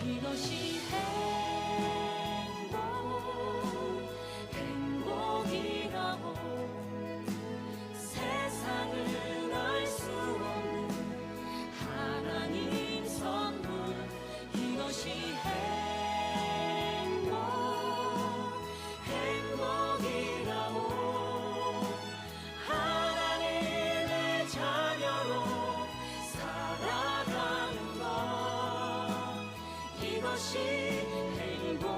이것이 행복이라고 세상은 알 수 없는 하나님 선물 이것이 행복이라고 하나님의 자녀로 살아가는 것 이것이 행복이라고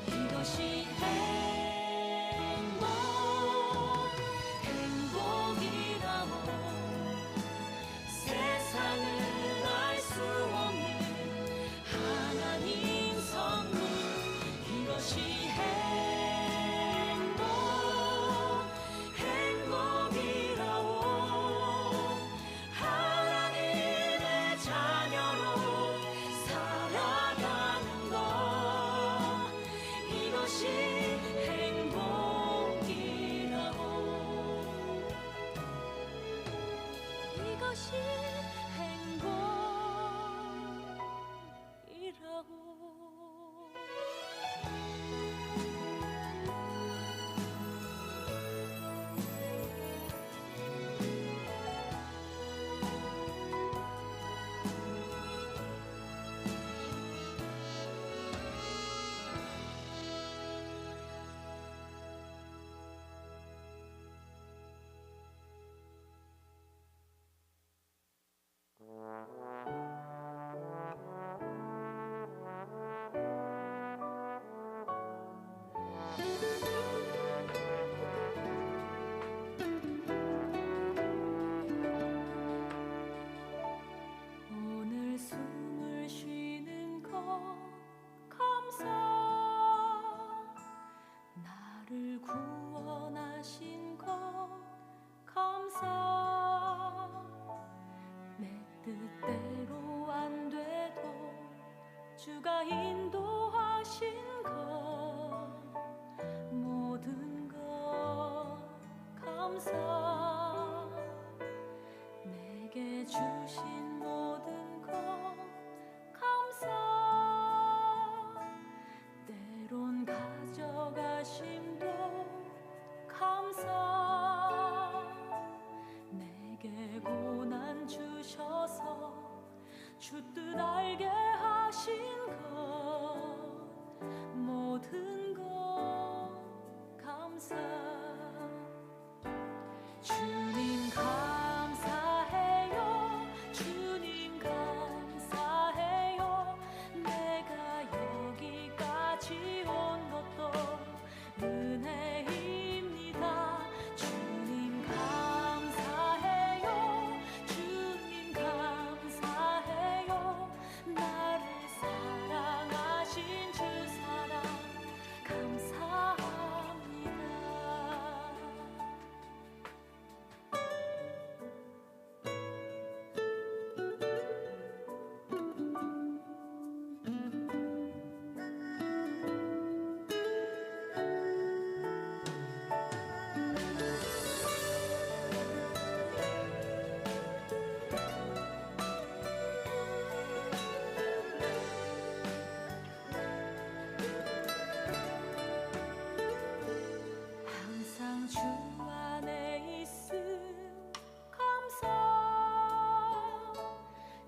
이것이 행복이라고 세상은 알 수 없는 하나님 선물 이것이 행복이라고 하나님의 자녀로 살아가는 것 이것이 행복이라고 이것이 행복이라고 오늘 숨을 쉬는 것 감사 나를 구원하신 것 감사 내 뜻대로 안 돼도 주가 인도하신 것 모든 것 감사 내게 주신 모든 것 감사 때론 가져가심도 감사 내게 고난 주셔서 주 뜻 알게 하신 것 모든 것 감사 주님 감사해요 주님 감사해요 내가 여기까지 온 것도 은혜입니다 주님 감사해요 주님 감사해요 나를 사랑하신 주 사랑 감사합니다 항상 주 안에 있음 감사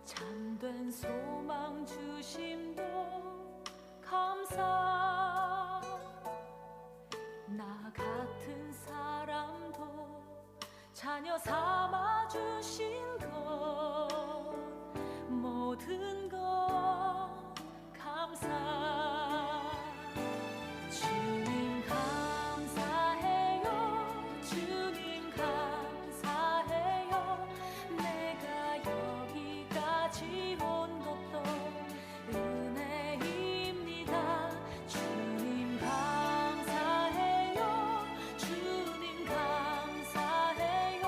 참된 소망 주심도 감사 나 같은 사람도 자녀 삼아 주신 것 모든 것 감사 주님 감사해요 주님 감사해요 내가 여기까지 온 것도 은혜입니다 주님 감사해요 주님 감사해요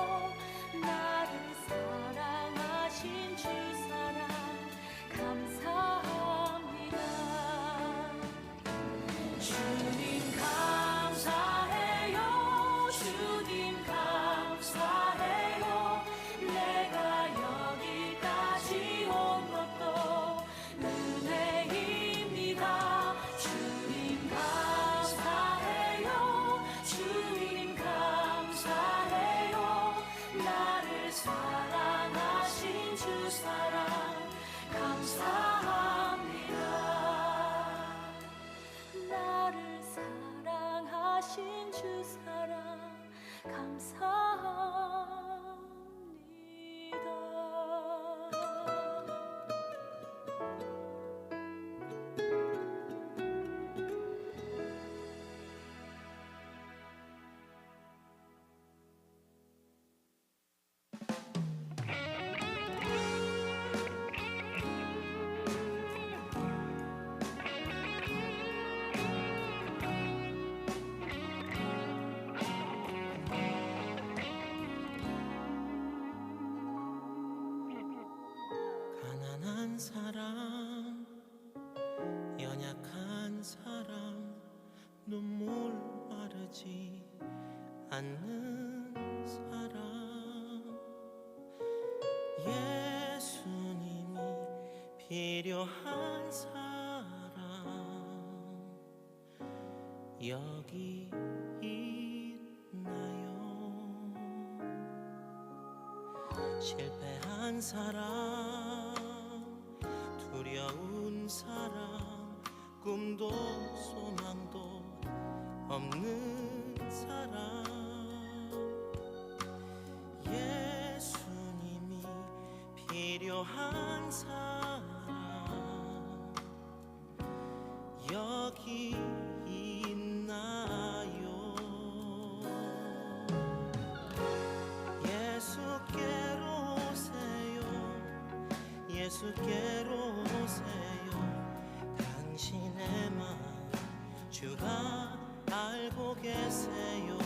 나를 가난한 사람, 연약한 사람, 눈물 마르지 않는 사람, 예수님이 필요한 사람 여기 있나요? 실패한 사람, 두려운 사람, 꿈도 소망도 없는 사람, 예수님이 필요한 사람 여기 있나요? 예수께로 오세요. 예수께로 오세요. 당신의 마음 주가 알고 계세요.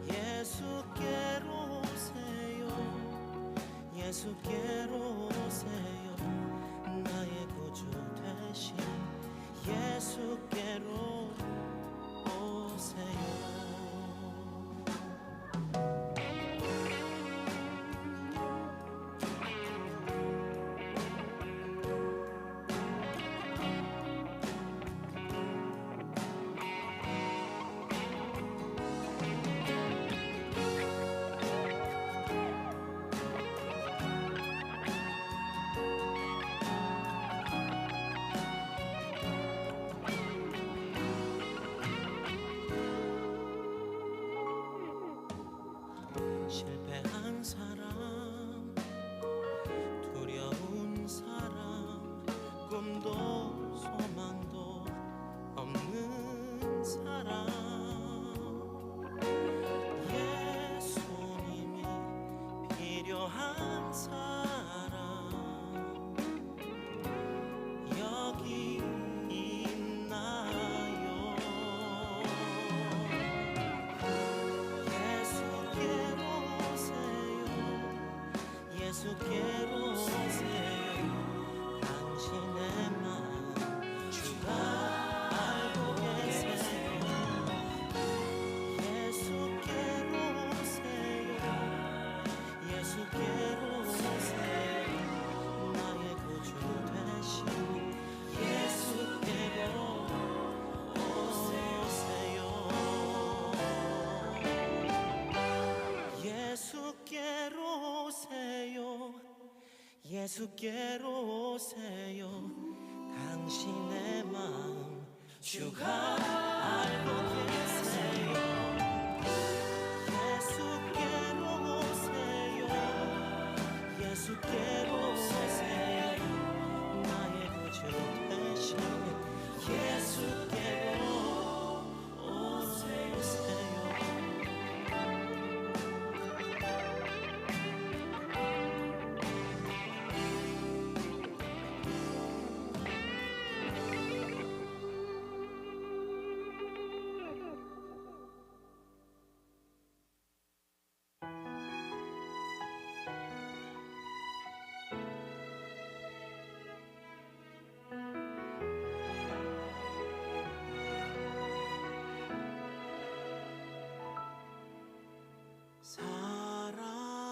예수께로 오세요. 예수께로 오세요. 나의 구주 되신 예수께로 오세요. 실패한 사람, 두려운 사람, 꿈도 소망도 없는 사람, 예수님이 필요한 사람 여기 있나요? 예수께로 오세요. 당신의 마음 주가 알고 계세요. 예수께로 오세요. 예수께로 오세요. 나의 구주 되신 예수께로 오세요. 예수께로 오세요. 예수께로 오세요. 당신의 마음 주가 알고 계세요. 예수께로 오세요. 예수께로 오세요. 나의 구주 되신 예수께로 오세요.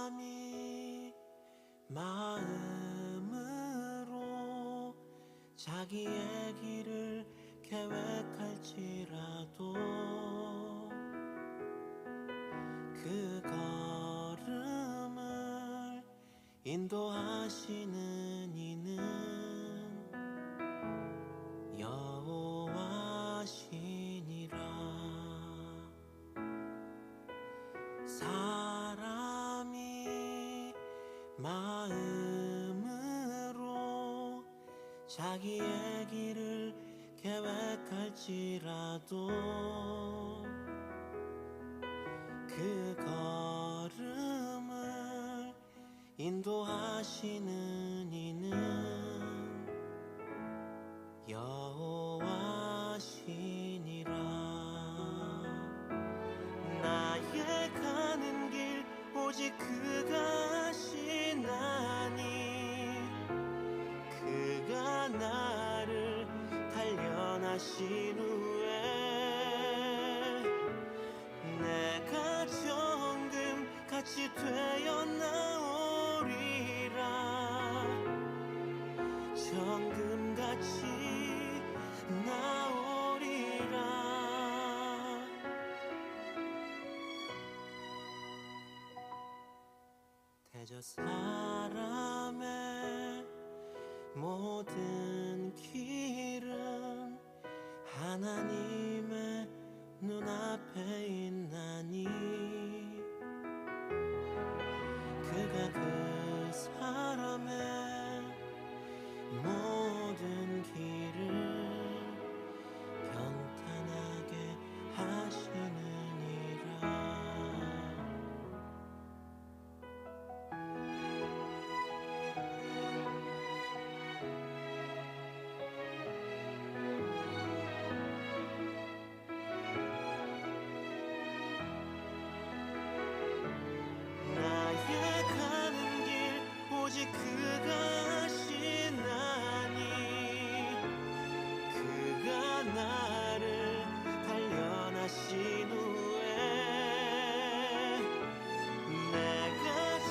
사람이 마음으로 자기의 길을 계획할지라도 그 걸음을 인도하시는 이는 여호와시니라. 사람이 마음으로 자기의 길을 계획할지라도 그 걸음을 인도하시는 이는 여호와시니라. 나의 가는 길 오직 그가 하시나니 정금같이 나오리라. 대저 사람의 모든 길은 하나님의 눈앞에 있나니 그가 그 사람의 모든 길을 평탄하게 하시느니라. 나의 가는 길 오직 그가 아시나니 그가 나를 단련하신 후에 내가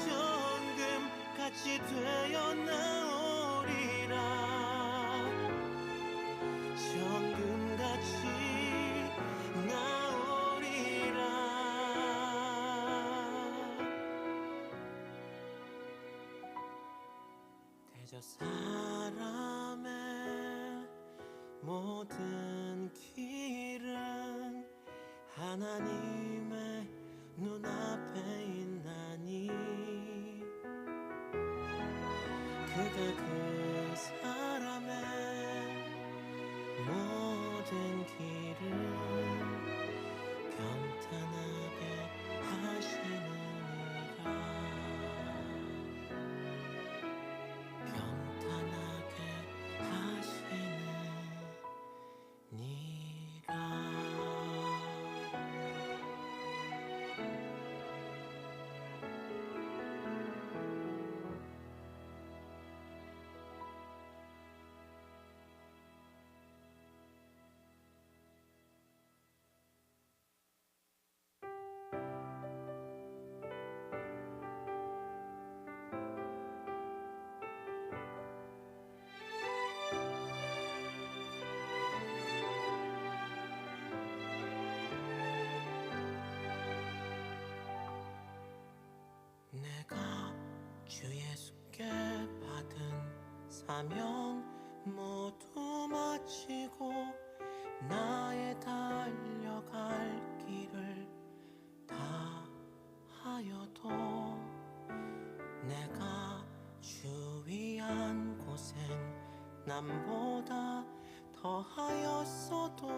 정금같이 되어 나오리라. 정금같이 나오리라. 대저 사람의 모든 길은 하나님의 눈앞에 있나니 그가 그 사람의 모든 길을 평탄하게 하시느니라. 평탄하게 하시느니라. 내가 주 예수께 받은 사명 모두 마치고 나의 달려갈 길을 다하여도 내가 주 위한 고생 남보다 더하였어도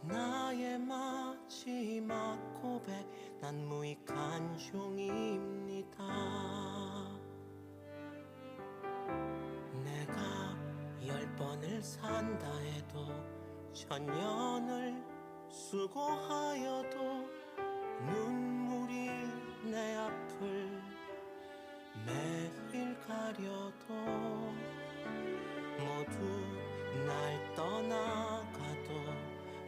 나의 마지막 고백 난 무익한 종입니다. 내가 10번을 산다 해도 천년을 수고하여도 눈물이 내 앞을 매일 가려도 모두 날 떠나가도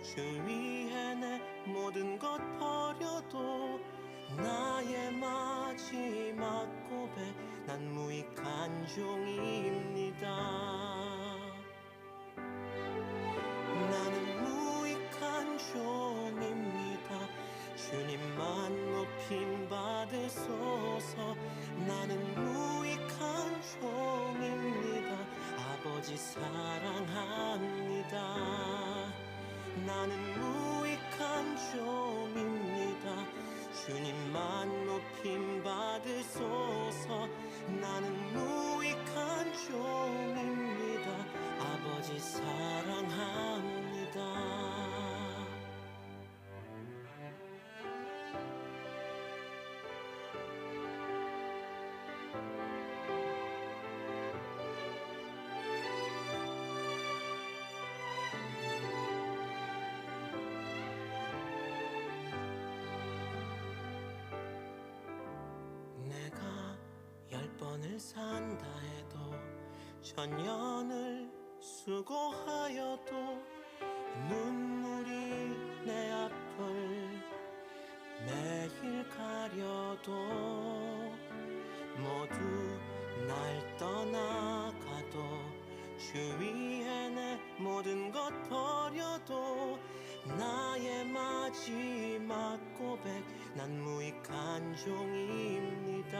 주 위에 내 모든 것 버려도 나의 마지막 고백 난 무익한 종입니다. 나는 무익한 종입니다. 주님만 높임 받으소서. 나는 무익한 종입니다. 아버지 사랑합니다. 나는 무익한 종입니다. 주님만 높임 받으소서. 나는 무익한 종입니다. 아버지 사랑합니다. 내가 10번을 산다 해도 천년을 수고하여도 눈물이 내 앞을 매일 가려도 모두 날 떠나가도 주위에 내 모든 것 버려도 나의 마지막 고백 난 무익한 종입니다.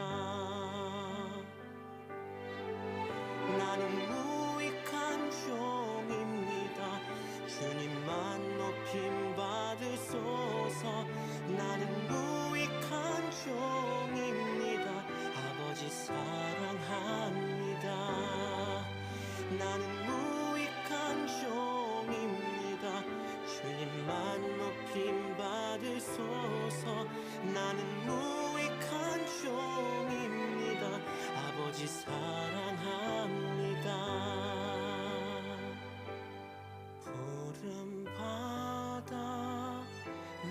나는 무익한 종입니다. 주님만 높임 받으소서. 나는 무익한 종입니다. 아버지 사랑합니다. 나는 무익한 종입니다. 주님만 높임 받으소서. 나는 무익한 종입니다. 아버지 사랑합니다. 푸른 바다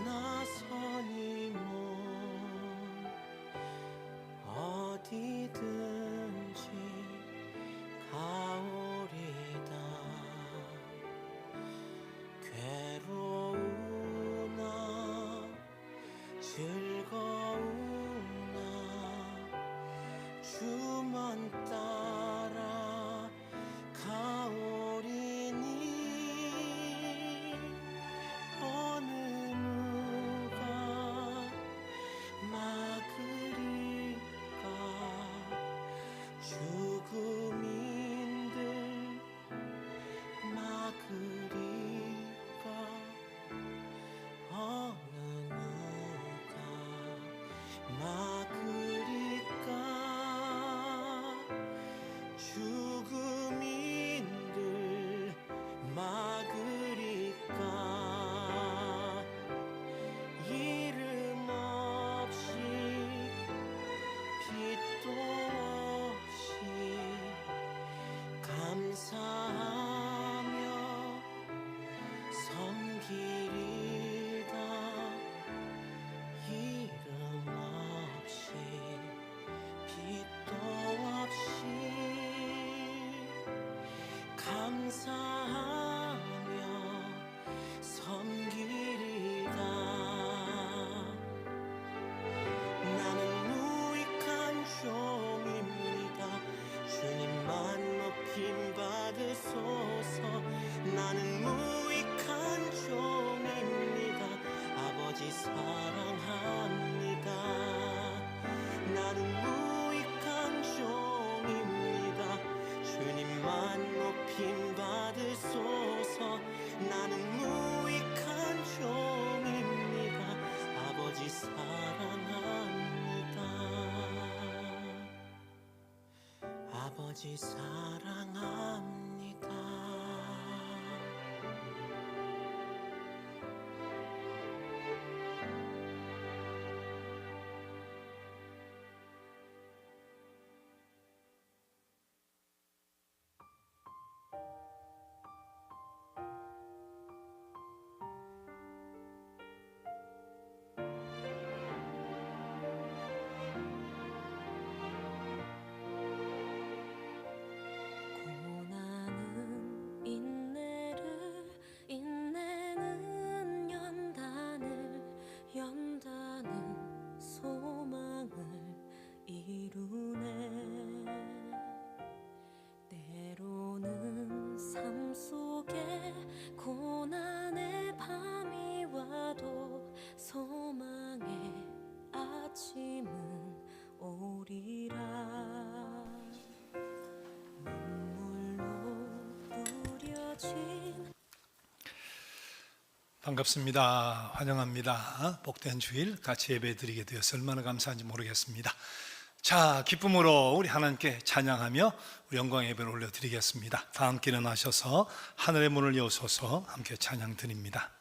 나선 이 몸 어디든지 가오리다. 괴로우나 즐거우나 주만 따라 가오리니 어느 누가 막으리까. 죽음인들 막으리까. 어느 누가 막으리까. 죽음인들 막으리까. 이름 없이 빛도 없이 감사하며 섬기리다. 이름 없이 빛도 없이 감사하며 섬기리다. 나는 무익한 종입니다. 주님만 높임 받으소서. 나는 무익한 종입니다. 아버지 사랑합니다. 나는 무익한 종입니다. 주님만 높임 받으소서. 나는 무익한 종입니다. 아버지 사랑합니다. 아버지 사랑합니다. 고난은 인내를 인내는 연단은 소망을 이루네. 때로는 삶 속에 고난의 밤이 와도 소망의 아침은 오리라. 반갑습니다. 환영합니다. 복된 주일 같이 예배 드리게 되어서 얼마나 감사한지 모르겠습니다. 자, 기쁨으로 우리 하나님께 찬양하며 우리 영광의 예배를 올려드리겠습니다. 다 함께 일어나셔서 하늘의 문을 여소서 함께 찬양 드립니다.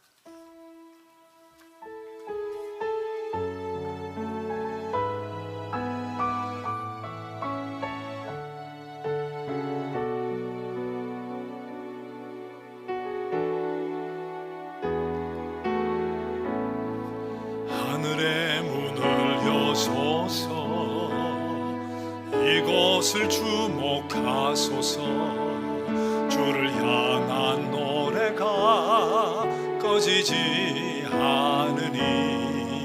하늘의 문을 여소서. 이곳을 주목하소서. 주를 향한 노래가 꺼지지 않으니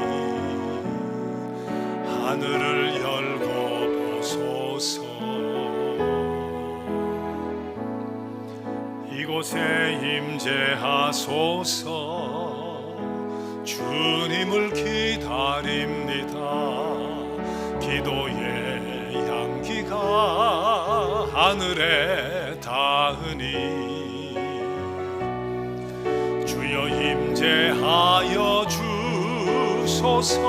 하늘을 열고 보소서. 이곳에 임재하소서. 주님을 기다립니다. 기도의 향기가 하늘에 닿으니 주여 임재하여 주소서.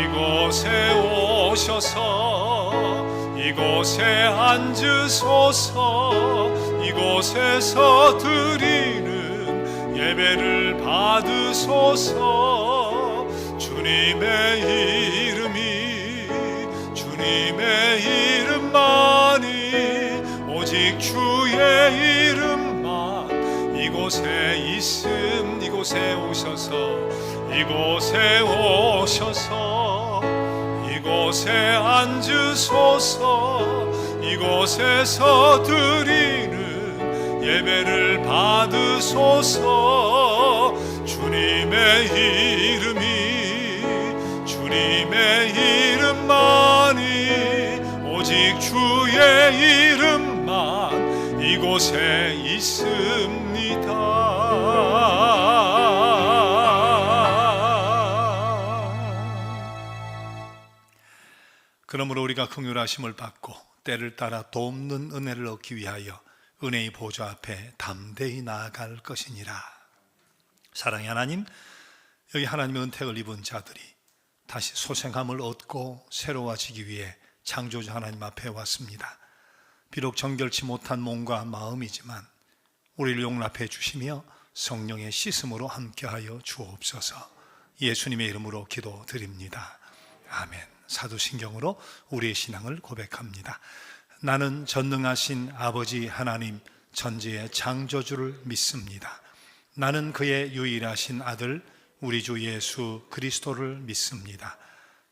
이곳에 오셔서 이곳에 앉으소서. 이곳에서 드리는 예배를 받으소서. 주님의 주님의 이름만이, 오직 주의 이름만 이곳에 있음. 이곳에 오셔서 이곳에 앉으소서. 이곳에서 드리는 예배를 받으소서. 주님의 이름만이, 오직 주의 이름만 이곳에 있습니다. 그러므로 우리가 긍휼하심을 받고 때를 따라 돕는 은혜를 얻기 위하여 은혜의 보좌 앞에 담대히 나아갈 것이니라. 사랑의 하나님, 여기 하나님의 은택을 입은 자들이 다시 소생함을 얻고 새로워지기 위해 창조주 하나님 앞에 왔습니다. 비록 정결치 못한 몸과 마음이지만 우리를 용납해 주시며 성령의 씻음으로 함께하여 주옵소서. 예수님의 이름으로 기도드립니다. 아멘. 사도신경으로 우리의 신앙을 고백합니다. 나는 전능하신 아버지 하나님 천지의 창조주를 믿습니다. 나는 그의 유일하신 아들 우리 주 예수 그리스도를 믿습니다.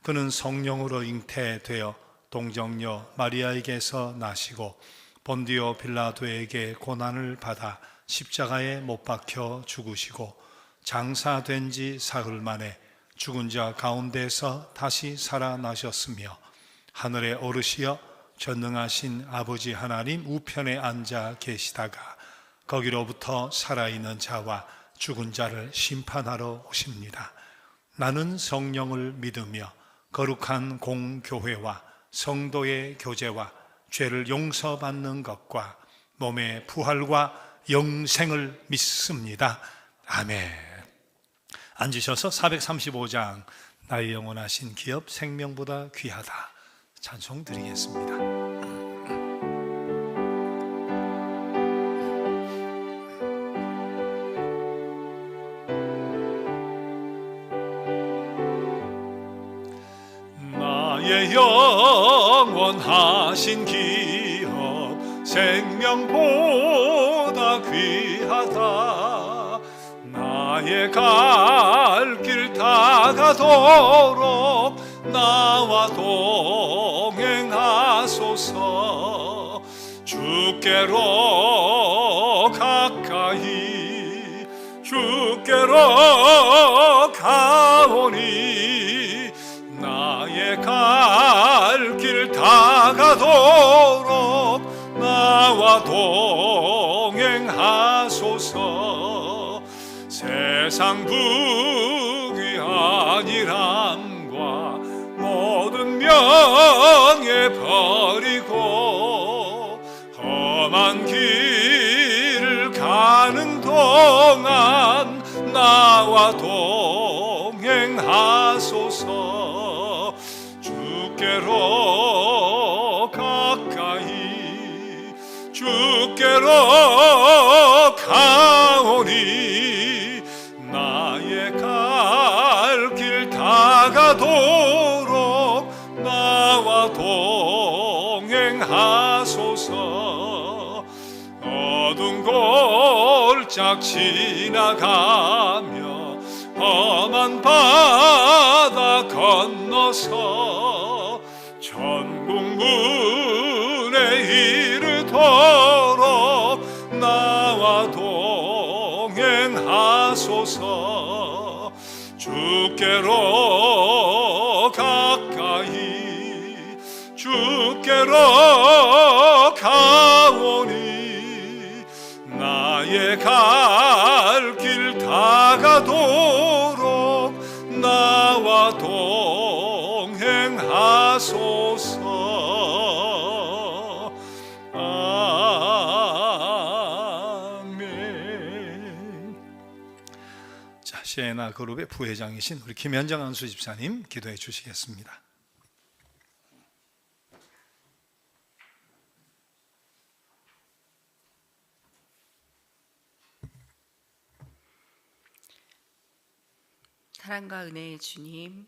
그는 성령으로 잉태되어 동정녀 마리아에게서 나시고 본디오 빌라도에게 고난을 받아 십자가에 못 박혀 죽으시고 장사된 지 사흘 만에 죽은 자 가운데서 다시 살아나셨으며 하늘에 오르시어 전능하신 아버지 하나님 우편에 앉아 계시다가 거기로부터 살아있는 자와 죽은 자를 심판하러 오십니다. 나는 성령을 믿으며 거룩한 공교회와 성도의 교제와 죄를 용서받는 것과 몸의 부활과 영생을 믿습니다. 아멘. 앉으셔서 435장 나의 영원하신 기업 생명보다 귀하다 찬송 드리겠습니다. 나의 영원하신 기업 생명보다 귀하다. 나의 갈 길 다가도록 나와 동행하소서. 주께로 가까이 주께로 가오니 나의 갈 길 다가도록 나와 동행하소서. 세상 부귀 아니람과 모든 명예 버리고 험한 길을 가는 동안 나와 동행하소서. 주께로 가까이 주께로 가오니 나의 갈 길 다가도록 나와 동행하소서. 어두운 골짝 지나가며 험한 바다 건너서 천국문에 이르도록 나와 동행하소서. 주께로 가까이 주께로 가오 시에나 그룹의 부회장이신 우리 김현정 안수 집사님 기도해 주시겠습니다. 사랑과 은혜의 주님,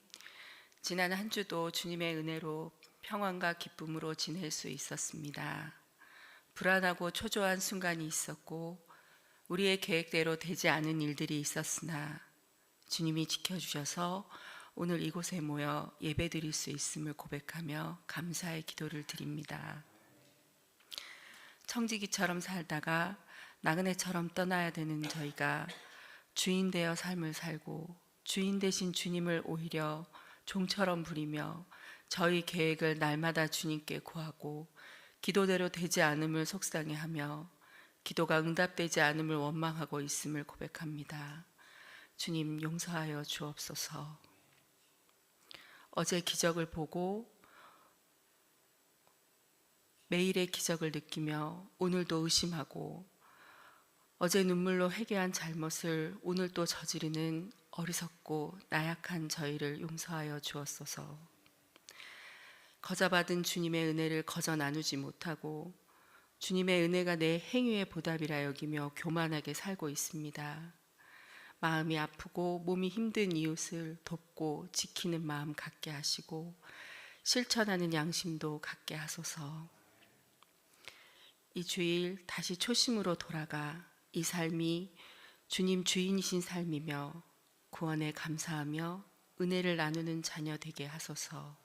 지난 한 주도 주님의 은혜로 평안과 기쁨으로 지낼 수 있었습니다. 불안하고 초조한 순간이 있었고 우리의 계획대로 되지 않은 일들이 있었으나 주님이 지켜주셔서 오늘 이곳에 모여 예배드릴 수 있음을 고백하며 감사의 기도를 드립니다. 청지기처럼 살다가 나그네처럼 떠나야 되는 저희가 주인 되어 삶을 살고 주인 되신 주님을 오히려 종처럼 부리며 저희 계획을 날마다 주님께 구하고 기도대로 되지 않음을 속상해하며 기도가 응답되지 않음을 원망하고 있음을 고백합니다. 주님 용서하여 주옵소서. 어제 기적을 보고 매일의 기적을 느끼며 오늘도 의심하고 어제 눈물로 회개한 잘못을 오늘 또 저지르는 어리석고 나약한 저희를 용서하여 주옵소서. 거저받은 주님의 은혜를 거저 나누지 못하고 주님의 은혜가 내 행위의 보답이라 여기며 교만하게 살고 있습니다. 마음이 아프고 몸이 힘든 이웃을 돕고 지키는 마음 갖게 하시고 실천하는 양심도 갖게 하소서. 이 주일 다시 초심으로 돌아가 이 삶이 주님 주인이신 삶이며 구원에 감사하며 은혜를 나누는 자녀 되게 하소서.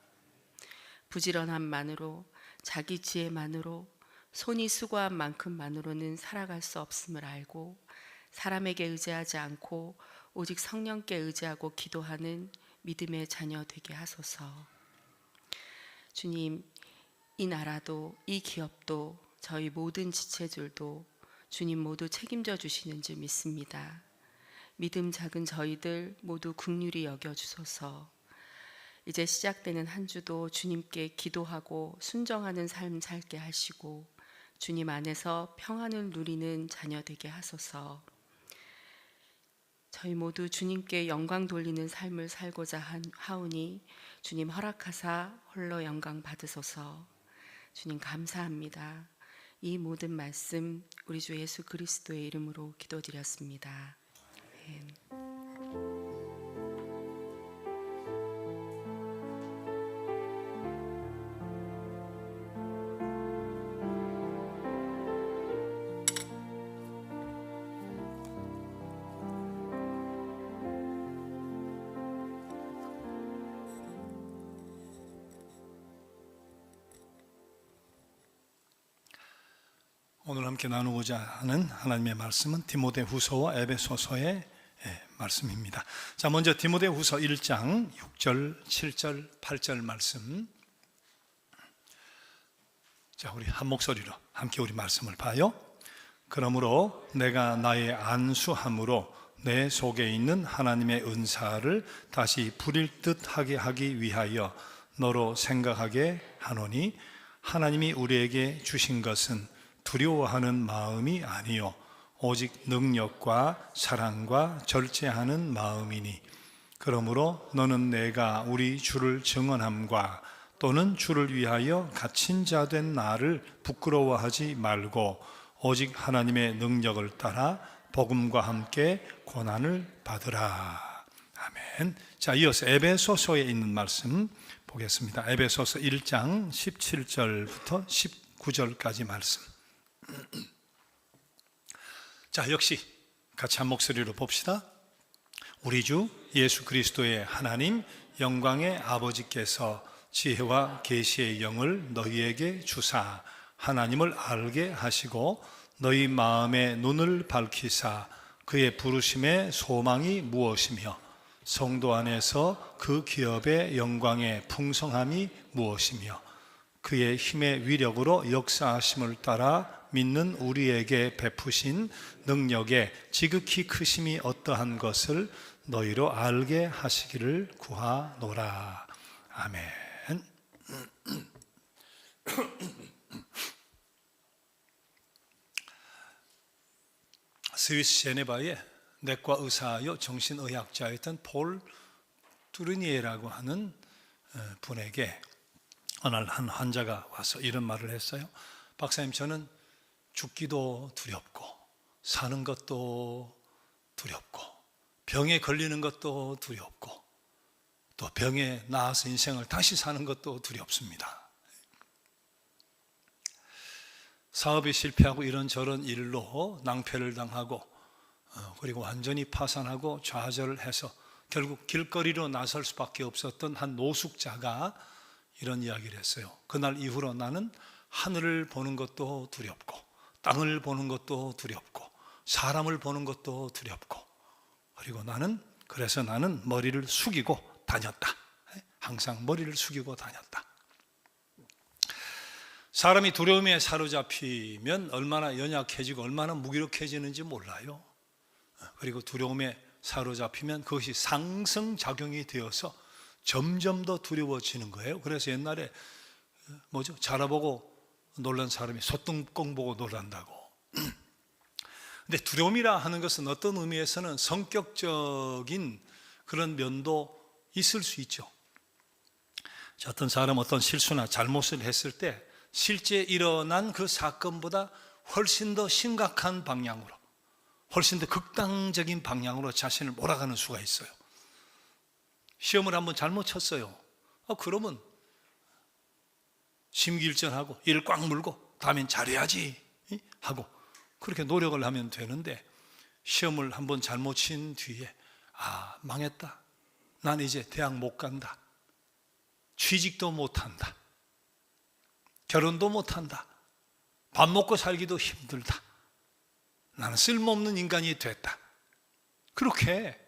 부지런함만으로 자기 지혜만으로 손이 수고한 만큼만으로는 살아갈 수 없음을 알고 사람에게 의지하지 않고 오직 성령께 의지하고 기도하는 믿음의 자녀 되게 하소서. 주님, 이 나라도 이 기업도 저희 모든 지체들도 주님 모두 책임져 주시는 줄 믿습니다. 믿음 작은 저희들 모두 긍휼히 여겨주소서. 이제 시작되는 한 주도 주님께 기도하고 순정하는 삶 살게 하시고 주님 안에서 평안을 누리는 자녀 되게 하소서. 저희 모두 주님께 영광 돌리는 삶을 살고자 하오니 주님 허락하사 홀로 영광 받으소서. 주님 감사합니다. 이 모든 말씀 우리 주 예수 그리스도의 이름으로 기도드렸습니다. 아멘. 오늘 함께 나누고자 하는 하나님의 말씀은 디모데후서와 에베소서의 말씀입니다. 자, 먼저 디모데후서 1장 6절, 7절, 8절 말씀. 자, 우리 한 목소리로 함께 우리 말씀을 봐요. 그러므로 내가 나의 안수함으로 내 속에 있는 하나님의 은사를 다시 부릴 듯하게 하기 위하여 너로 생각하게 하노니 하나님이 우리에게 주신 것은 두려워하는 마음이 아니요 오직 능력과 사랑과 절제하는 마음이니 그러므로 너는 내가 우리 주를 증언함과 또는 주를 위하여 갇힌 자 된 나를 부끄러워하지 말고 오직 하나님의 능력을 따라 복음과 함께 고난을 받으라. 아멘. 자, 이어서 에베소서에 있는 말씀 보겠습니다. 에베소서 1장 17절부터 19절까지 말씀. 자, 역시 같이 한 목소리로 봅시다. 우리 주 예수 그리스도의 하나님 영광의 아버지께서 지혜와 계시의 영을 너희에게 주사 하나님을 알게 하시고 너희 마음의 눈을 밝히사 그의 부르심의 소망이 무엇이며 성도 안에서 그 기업의 영광의 풍성함이 무엇이며 그의 힘의 위력으로 역사하심을 따라 믿는 우리에게 베푸신 능력의 지극히 크심이 어떠한 것을 너희로 알게 하시기를 구하노라. 아멘. 스위스 제네바에 내과 의사요 정신의학자였던 폴 뚜르니에라고 하는 분에게 어느 날 한 환자가 와서 이런 말을 했어요. 박사님, 저는 죽기도 두렵고 사는 것도 두렵고 병에 걸리는 것도 두렵고 또 병에 나아서 인생을 다시 사는 것도 두렵습니다. 사업이 실패하고 이런저런 일로 낭패를 당하고 그리고 완전히 파산하고 좌절해서 결국 길거리로 나설 수밖에 없었던 한 노숙자가 이런 이야기를 했어요. 그날 이후로 나는 하늘을 보는 것도 두렵고 땅을 보는 것도 두렵고 사람을 보는 것도 두렵고 그리고 그래서 나는 머리를 숙이고 다녔다. 항상 머리를 숙이고 다녔다. 사람이 두려움에 사로잡히면 얼마나 연약해지고 얼마나 무기력해지는지 몰라요. 그리고 두려움에 사로잡히면 그것이 상승작용이 되어서 점점 더 두려워지는 거예요. 그래서 옛날에 자라보고 놀란 사람이 소뚜껑 보고 놀란다고. 근데 두려움이라 하는 것은 어떤 의미에서는 성격적인 그런 면도 있을 수 있죠. 어떤 사람 어떤 실수나 잘못을 했을 때 실제 일어난 그 사건보다 훨씬 더 심각한 방향으로, 훨씬 더 극단적인 방향으로 자신을 몰아가는 수가 있어요. 시험을 한번 잘못 쳤어요. 그러면 심기일전하고 이를 꽉 물고 다음엔 잘해야지 하고 그렇게 노력을 하면 되는데, 시험을 한번 잘못 친 뒤에 망했다. 난 이제 대학 못 간다. 취직도 못 한다. 결혼도 못 한다. 밥 먹고 살기도 힘들다. 나는 쓸모없는 인간이 됐다. 그렇게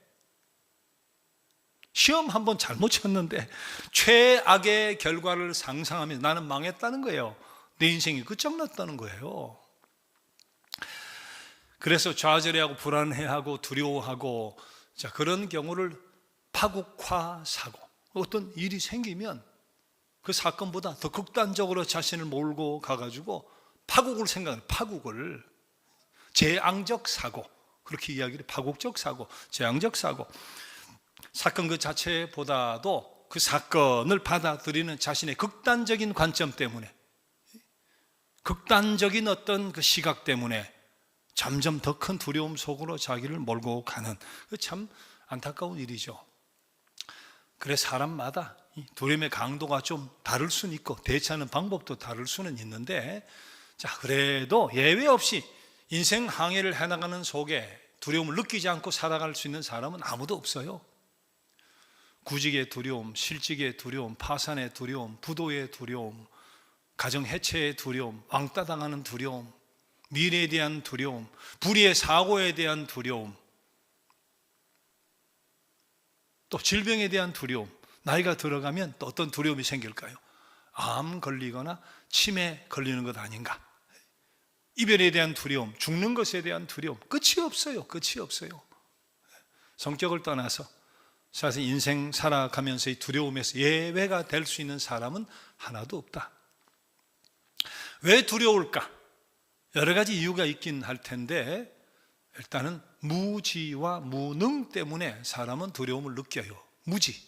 시험 한번 잘못 쳤는데 최악의 결과를 상상하면 나는 망했다는 거예요. 내 인생이 끝장났다는 거예요. 그래서 좌절해하고 불안해하고 두려워하고 그런 경우를 파국화 사고, 어떤 일이 생기면 그 사건보다 더 극단적으로 자신을 몰고 가가지고 파국을 생각하는, 파국을 재앙적 사고, 그렇게 이야기를, 파국적 사고, 재앙적 사고. 사건 그 자체보다도 그 사건을 받아들이는 자신의 극단적인 관점 때문에, 극단적인 어떤 그 시각 때문에 점점 더 큰 두려움 속으로 자기를 몰고 가는, 참 안타까운 일이죠. 그래서 사람마다 두려움의 강도가 좀 다를 수는 있고 대처하는 방법도 다를 수는 있는데, 그래도 예외 없이 인생 항해를 해나가는 속에 두려움을 느끼지 않고 살아갈 수 있는 사람은 아무도 없어요. 구직의 두려움, 실직의 두려움, 파산의 두려움, 부도의 두려움, 가정 해체의 두려움, 왕따 당하는 두려움, 미래에 대한 두려움, 불의의 사고에 대한 두려움, 또 질병에 대한 두려움. 나이가 들어가면 또 어떤 두려움이 생길까요? 암 걸리거나 치매 걸리는 것 아닌가? 이별에 대한 두려움, 죽는 것에 대한 두려움, 끝이 없어요. 끝이 없어요. 성격을 떠나서 사실 인생 살아가면서의 두려움에서 예외가 될 수 있는 사람은 하나도 없다. 왜 두려울까? 여러 가지 이유가 있긴 할 텐데, 일단은 무지와 무능 때문에 사람은 두려움을 느껴요. 무지.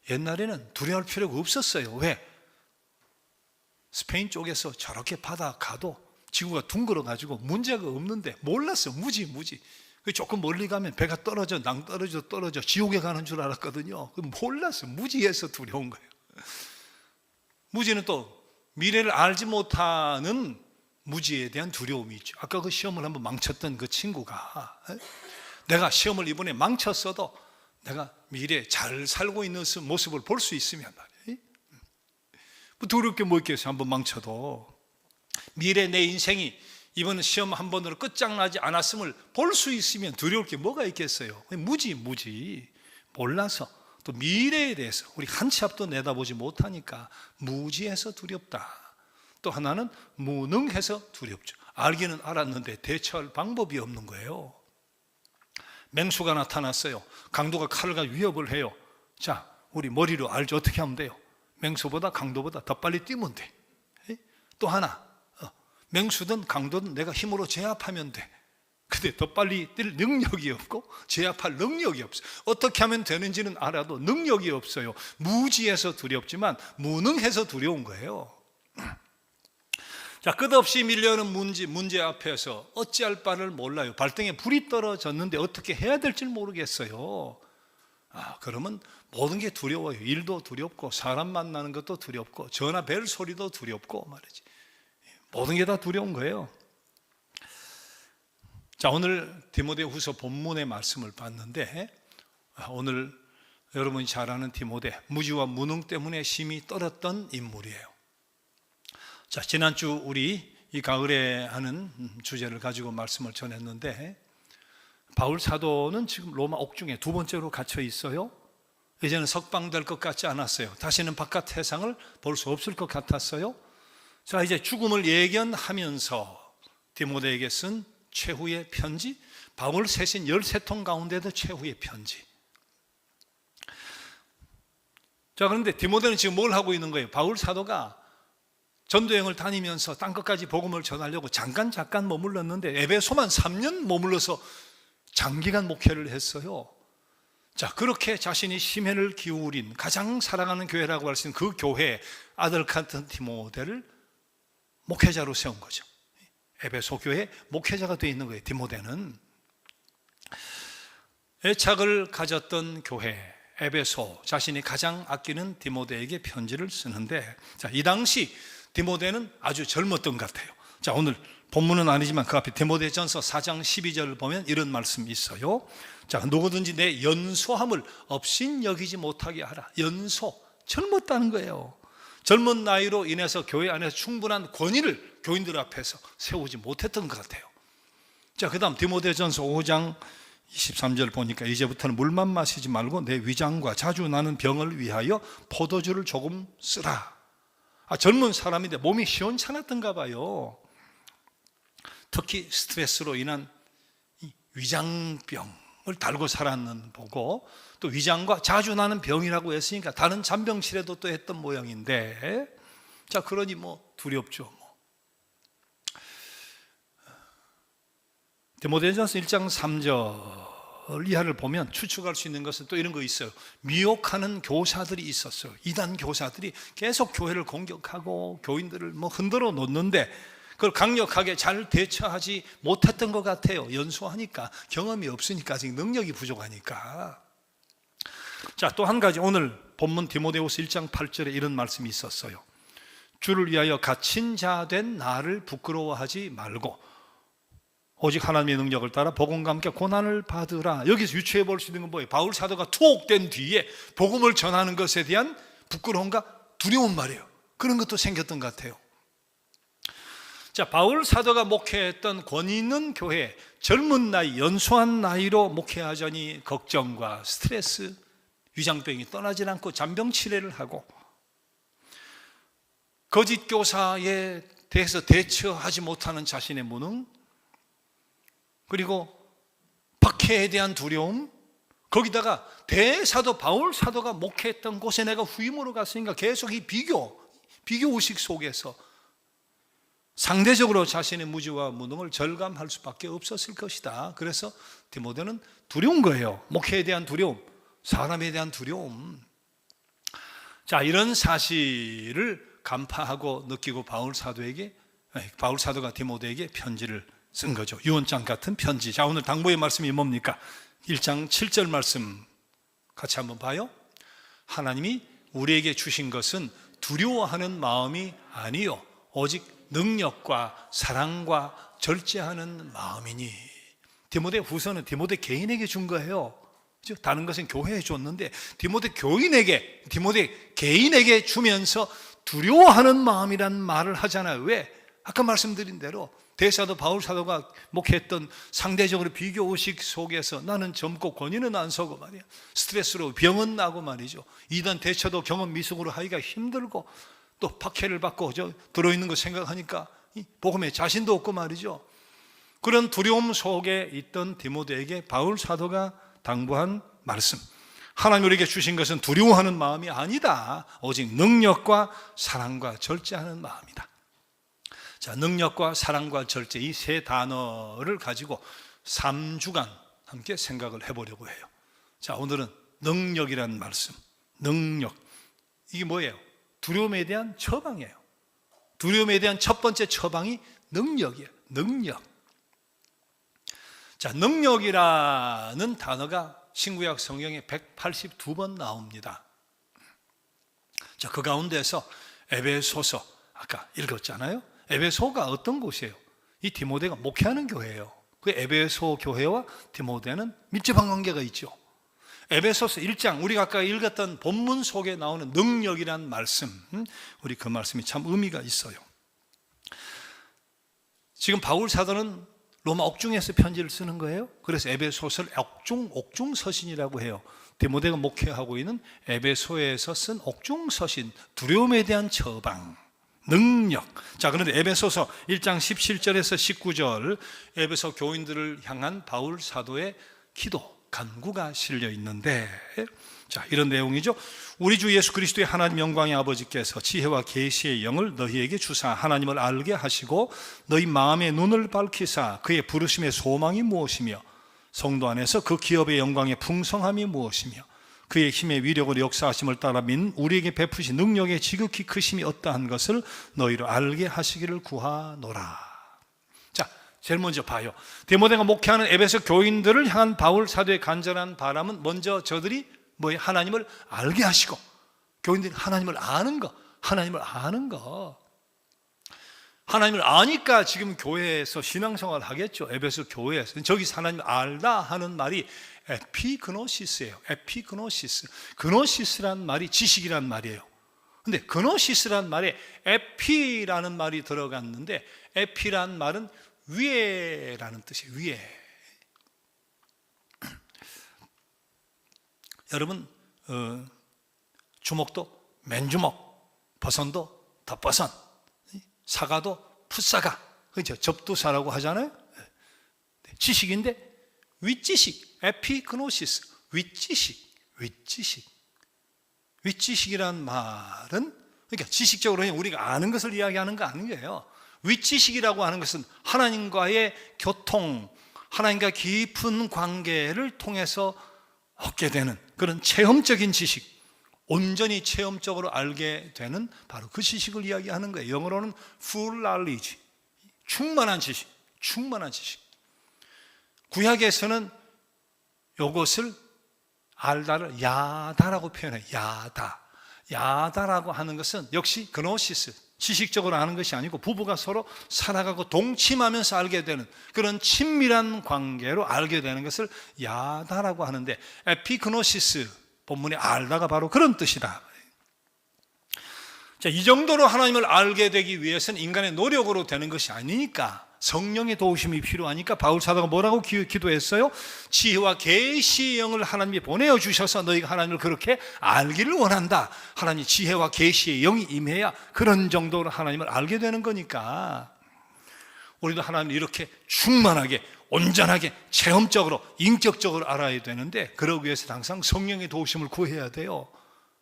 옛날에는 두려워할 필요가 없었어요. 왜? 스페인 쪽에서 저렇게 바다 가도 지구가 둥글어가지고 문제가 없는데 몰랐어. 무지. 조금 멀리 가면 배가 떨어져, 떨어져 지옥에 가는 줄 알았거든요. 몰랐어. 무지해서 두려운 거예요. 무지는 또 미래를 알지 못하는 무지에 대한 두려움이 있죠. 아까 그 시험을 한번 망쳤던 그 친구가, 내가 시험을 이번에 망쳤어도 내가 미래에 잘 살고 있는 모습을 볼 수 있으면 말이에요. 뭐 두렵게 뭐 있겠어요. 한번 망쳐도 미래 내 인생이 이번 시험 한 번으로 끝장나지 않았음을 볼 수 있으면 두려울 게 뭐가 있겠어요. 무지. 몰라서, 또 미래에 대해서 우리 한 치 앞도 내다보지 못하니까 무지해서 두렵다. 또 하나는 무능해서 두렵죠. 알기는 알았는데 대처할 방법이 없는 거예요. 맹수가 나타났어요. 강도가 칼을 가지고 위협을 해요. 자, 우리 머리로 알죠. 어떻게 하면 돼요? 맹수보다 강도보다 더 빨리 뛰면 돼. 또 하나, 맹수든 강도든 내가 힘으로 제압하면 돼. 근데 더 빨리 뛸 능력이 없고 제압할 능력이 없어요. 어떻게 하면 되는지는 알아도 능력이 없어요. 무지해서 두렵지만 무능해서 두려운 거예요. 자, 끝없이 밀려오는 문제 앞에서 어찌할 바를 몰라요. 발등에 불이 떨어졌는데 어떻게 해야 될지 모르겠어요. 그러면 모든 게 두려워요. 일도 두렵고 사람 만나는 것도 두렵고 전화 벨 소리도 두렵고 말이지. 모든 게 다 두려운 거예요. 자, 오늘 디모데후서 본문의 말씀을 봤는데 오늘 여러분이 잘 아는 디모데, 무지와 무능 때문에 심히 떨었던 인물이에요. 자, 지난주 우리 이 가을에 하는 주제를 가지고 말씀을 전했는데 바울 사도는 지금 로마 옥중에 두 번째로 갇혀 있어요. 이제는 석방될 것 같지 않았어요. 다시는 바깥 세상을 볼 수 없을 것 같았어요. 자, 이제 죽음을 예견하면서 디모데에게 쓴 최후의 편지, 바울 세신 13통 가운데도 최후의 편지. 자, 그런데 디모데는 지금 뭘 하고 있는 거예요? 바울 사도가 전도여행을 다니면서 땅끝까지 복음을 전하려고 잠깐 머물렀는데 에베소만 3년 머물러서 장기간 목회를 했어요. 자, 그렇게 자신이 심혈을 기울인 가장 사랑하는 교회라고 할 수 있는 그 교회 아들 같은 디모데를 목회자로 세운 거죠. 에베소 교회 목회자가 되어 있는 거예요. 디모데는 애착을 가졌던 교회 에베소, 자신이 가장 아끼는 디모데에게 편지를 쓰는데, 자, 이 당시 디모데는 아주 젊었던 것 같아요. 자, 오늘 본문은 아니지만 그 앞에 디모데전서 4장 12절을 보면 이런 말씀이 있어요. 자, 누구든지 내 연소함을 업신여기지 못하게 하라. 연소, 젊었다는 거예요. 젊은 나이로 인해서 교회 안에서 충분한 권위를 교인들 앞에서 세우지 못했던 것 같아요. 자, 그 다음 디모데전서 5장 23절 보니까 이제부터는 물만 마시지 말고 내 위장과 자주 나는 병을 위하여 포도주를 조금 쓰라. 젊은 사람인데 몸이 시원찮았던가 봐요. 특히 스트레스로 인한 위장병을 달고 살았는 보고, 또 위장과 자주 나는 병이라고 했으니까 다른 잔병치레도 또 했던 모양인데, 자, 그러니 뭐 두렵죠. 디모데전서 1장 3절 이하를 보면 추측할 수 있는 것은 또 이런 거 있어요. 미혹하는 교사들이 있었어요. 이단 교사들이 계속 교회를 공격하고 교인들을 흔들어 놓는데 그걸 강력하게 잘 대처하지 못했던 것 같아요. 연소하니까, 경험이 없으니까, 아직 능력이 부족하니까. 자, 또 한 가지, 오늘 본문 디모데후서 1장 8절에 이런 말씀이 있었어요. 주를 위하여 갇힌 자 된 나를 부끄러워하지 말고 오직 하나님의 능력을 따라 복음과 함께 고난을 받으라. 여기서 유추해 볼 수 있는 건 뭐예요? 바울 사도가 투옥된 뒤에 복음을 전하는 것에 대한 부끄러움과 두려운 말이에요. 그런 것도 생겼던 것 같아요. 자, 바울 사도가 목회했던 권위 있는 교회, 젊은 나이, 연소한 나이로 목회하자니 걱정과 스트레스, 위장병이 떠나질 않고 잔병 치레를 하고 거짓 교사에 대해서 대처하지 못하는 자신의 무능, 그리고 박해에 대한 두려움, 거기다가 대사도 바울 사도가 목회했던 곳에 내가 후임으로 갔으니까 계속 이 비교 의식 속에서 상대적으로 자신의 무지와 무능을 절감할 수밖에 없었을 것이다. 그래서 디모데는 두려운 거예요. 목회에 대한 두려움, 사람에 대한 두려움. 자, 이런 사실을 간파하고 느끼고 바울 사도가 디모데에게 편지를 쓴 거죠. 유언장 같은 편지. 자, 오늘 당부의 말씀이 뭡니까? 1장 7절 말씀 같이 한번 봐요. 하나님이 우리에게 주신 것은 두려워하는 마음이 아니요 오직 능력과 사랑과 절제하는 마음이니. 디모데 후서는 디모데 개인에게 준 거예요. 다른 것은 교회에 줬는데 디모데 개인에게 주면서 두려워하는 마음이란 말을 하잖아요. 왜? 아까 말씀드린 대로 대사도 바울 사도가 목회했던 상대적으로 비교의식 속에서 나는 젊고 권위는 안 서고 말이야, 스트레스로 병은 나고 말이죠, 이단 대처도 경험 미숙으로 하기가 힘들고 또 박해를 받고 들어있는 거 생각하니까 복음에 자신도 없고 말이죠. 그런 두려움 속에 있던 디모데에게 바울 사도가 당부한 말씀, 하나님 우리에게 주신 것은 두려워하는 마음이 아니다, 오직 능력과 사랑과 절제하는 마음이다. 자, 능력과 사랑과 절제, 이 세 단어를 가지고 3주간 함께 생각을 해보려고 해요. 자, 오늘은 능력이라는 말씀. 능력. 이게 뭐예요? 두려움에 대한 처방이에요. 두려움에 대한 첫 번째 처방이 능력이에요. 능력. 자, 능력이라는 단어가 신구약 성경에 182번 나옵니다. 자, 그 가운데서 에베소서 아까 읽었잖아요. 에베소가 어떤 곳이에요? 이 디모데가 목회하는 교회예요. 그 에베소 교회와 디모데는 밀접한 관계가 있죠. 에베소서 1장, 우리가 아까 읽었던 본문 속에 나오는 능력이란 말씀, 우리 그 말씀이 참 의미가 있어요. 지금 바울 사도는 로마 옥중에서 편지를 쓰는 거예요. 그래서 에베소서를 옥중서신이라고 해요. 디모데가 목회하고 있는 에베소에서 쓴 옥중서신, 두려움에 대한 처방, 능력. 자, 그런데 에베소서 1장 17절에서 19절, 에베소 교인들을 향한 바울 사도의 기도, 간구가 실려 있는데, 자, 이런 내용이죠. 우리 주 예수 그리스도의 하나님 영광의 아버지께서 지혜와 계시의 영을 너희에게 주사 하나님을 알게 하시고 너희 마음의 눈을 밝히사 그의 부르심의 소망이 무엇이며 성도 안에서 그 기업의 영광의 풍성함이 무엇이며 그의 힘의 위력으로 역사하심을 따라 민 우리에게 베푸신 능력의 지극히 크심이 어떠한 것을 너희로 알게 하시기를 구하노라. 자, 제일 먼저 봐요. 디모데가 목회하는 에베소 교인들을 향한 바울 사도의 간절한 바람은 먼저 저들이 뭐예요? 하나님을 알게 하시고, 교인들이 하나님을 아는 거, 하나님을 아는 거. 하나님을 아니까 지금 교회에서 신앙생활을 하겠죠. 에베소 교회에서. 저기서 하나님을 알다 하는 말이 에피그노시스예요. 에피그노시스. 그노시스란 말이 지식이란 말이에요. 근데 그노시스란 말에 에피라는 말이 들어갔는데, 에피란 말은 위에라는 뜻이에요. 위에. 여러분, 주먹도 맨주먹, 버선도 덧버선, 사과도 풋사과, 그렇죠? 접두사라고 하잖아요. 지식인데 윗지식, 에피그노시스, 윗지식, 윗지식. 윗지식이란 말은, 그러니까 지식적으로 우리가 아는 것을 이야기하는 거 아니에요. 윗지식이라고 하는 것은 하나님과의 교통, 하나님과 깊은 관계를 통해서 얻게 되는 그런 체험적인 지식, 온전히 체험적으로 알게 되는 바로 그 지식을 이야기하는 거예요. 영어로는 full knowledge, 충만한 지식, 충만한 지식. 구약에서는 이것을 알다를 야다라고 표현해요. 야다. 야다라고 하는 것은 역시 그노시스, 지식적으로 아는 것이 아니고 부부가 서로 살아가고 동침하면서 알게 되는 그런 친밀한 관계로 알게 되는 것을 야다라고 하는데, 에피그노시스, 본문에 알다가 바로 그런 뜻이다. 자, 이 정도로 하나님을 알게 되기 위해서는 인간의 노력으로 되는 것이 아니니까 성령의 도우심이 필요하니까 바울 사도가 뭐라고 기도했어요? 지혜와 계시의 영을 하나님이 보내어 주셔서 너희가 하나님을 그렇게 알기를 원한다. 하나님 지혜와 계시의 영이 임해야 그런 정도로 하나님을 알게 되는 거니까 우리도 하나님을 이렇게 충만하게, 온전하게, 체험적으로, 인격적으로 알아야 되는데, 그러기 위해서 항상 성령의 도우심을 구해야 돼요.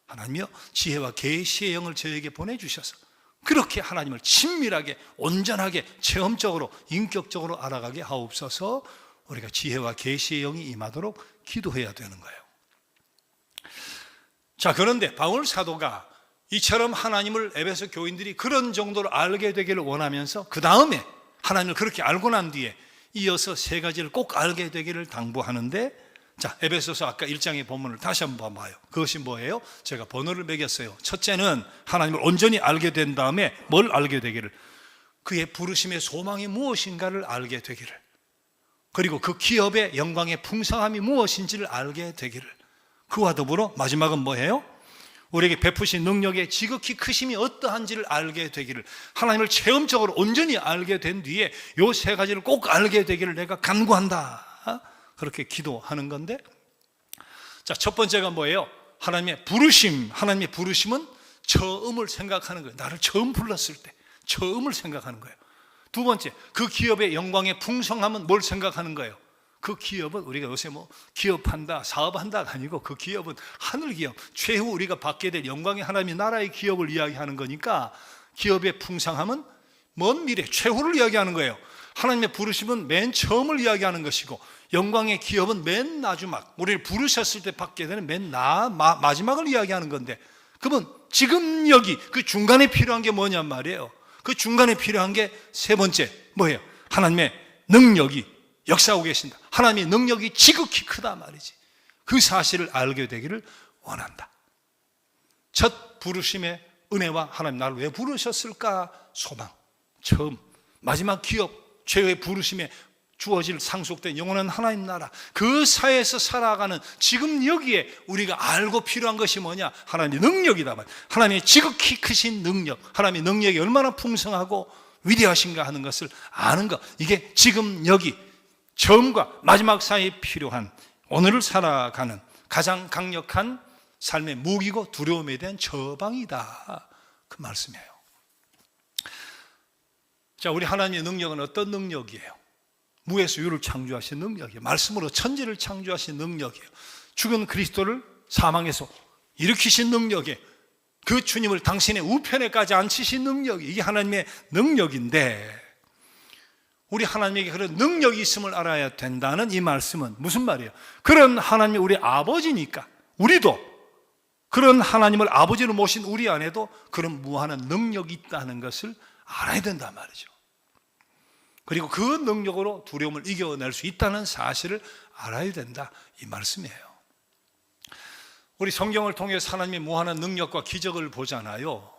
하나님이여 지혜와 계시의 영을 저에게 보내주셔서 그렇게 하나님을 친밀하게, 온전하게, 체험적으로, 인격적으로 알아가게 하옵소서. 우리가 지혜와 계시의 영이 임하도록 기도해야 되는 거예요. 자, 그런데 바울 사도가 이처럼 하나님을 에베소 교인들이 그런 정도로 알게 되기를 원하면서 그 다음에 하나님을 그렇게 알고 난 뒤에 이어서 세 가지를 꼭 알게 되기를 당부하는데, 자, 에베소서 아까 1장의 본문을 다시 한번 봐봐요. 그것이 뭐예요? 제가 번호를 매겼어요. 첫째는 하나님을 온전히 알게 된 다음에 뭘 알게 되기를? 그의 부르심의 소망이 무엇인가를 알게 되기를, 그리고 그 기업의 영광의 풍성함이 무엇인지를 알게 되기를, 그와 더불어 마지막은 뭐예요? 우리에게 베푸신 능력의 지극히 크심이 어떠한지를 알게 되기를, 하나님을 체험적으로 온전히 알게 된 뒤에 이 세 가지를 꼭 알게 되기를 내가 간구한다. 그렇게 기도하는 건데, 자, 첫 번째가 뭐예요? 하나님의 부르심. 하나님의 부르심은 처음을 생각하는 거예요. 나를 처음 불렀을 때 처음을 생각하는 거예요. 두 번째, 그 기업의 영광의 풍성함은 뭘 생각하는 거예요? 그 기업은 우리가 요새 뭐 기업한다, 사업한다가 아니고 그 기업은 하늘 기업, 최후 우리가 받게 될 영광의 하나님의 나라의 기업을 이야기하는 거니까, 기업의 풍성함은 먼 미래, 최후를 이야기하는 거예요. 하나님의 부르심은 맨 처음을 이야기하는 것이고 영광의 기업은 맨 마지막, 우리를 부르셨을 때 받게 되는 맨 마지막을 이야기하는 건데, 그러면 지금 여기 그 중간에 필요한 게 뭐냔 말이에요. 그 중간에 필요한 게 세 번째 뭐예요? 하나님의 능력이 역사하고 계신다. 하나님의 능력이 지극히 크다 말이지. 그 사실을 알게 되기를 원한다. 첫 부르심의 은혜와 하나님 나를 왜 부르셨을까? 소망, 처음, 마지막 기업, 죄의 부르심에 주어질 상속된 영원한 하나님 나라, 그 사회에서 살아가는 지금 여기에 우리가 알고 필요한 것이 뭐냐? 하나님의 능력이다. 하나님의 지극히 크신 능력, 하나님의 능력이 얼마나 풍성하고 위대하신가 하는 것을 아는 것, 이게 지금 여기 처음과 마지막 사이에 필요한 오늘을 살아가는 가장 강력한 삶의 무기고 두려움에 대한 처방이다, 그 말씀이에요. 자, 우리 하나님의 능력은 어떤 능력이에요? 무에서 유를 창조하신 능력이에요. 말씀으로 천지를 창조하신 능력이에요. 죽은 그리스도를 사망에서 일으키신 능력이에요. 그 주님을 당신의 우편에까지 앉히신 능력이, 이게 하나님의 능력인데, 우리 하나님에게 그런 능력이 있음을 알아야 된다는 이 말씀은 무슨 말이에요? 그런 하나님이 우리 아버지니까 우리도 그런 하나님을 아버지로 모신 우리 안에도 그런 무한한 능력이 있다는 것을 알아야 된단 말이죠. 그리고 그 능력으로 두려움을 이겨낼 수 있다는 사실을 알아야 된다, 이 말씀이에요. 우리 성경을 통해서 하나님의 무한한 능력과 기적을 보잖아요.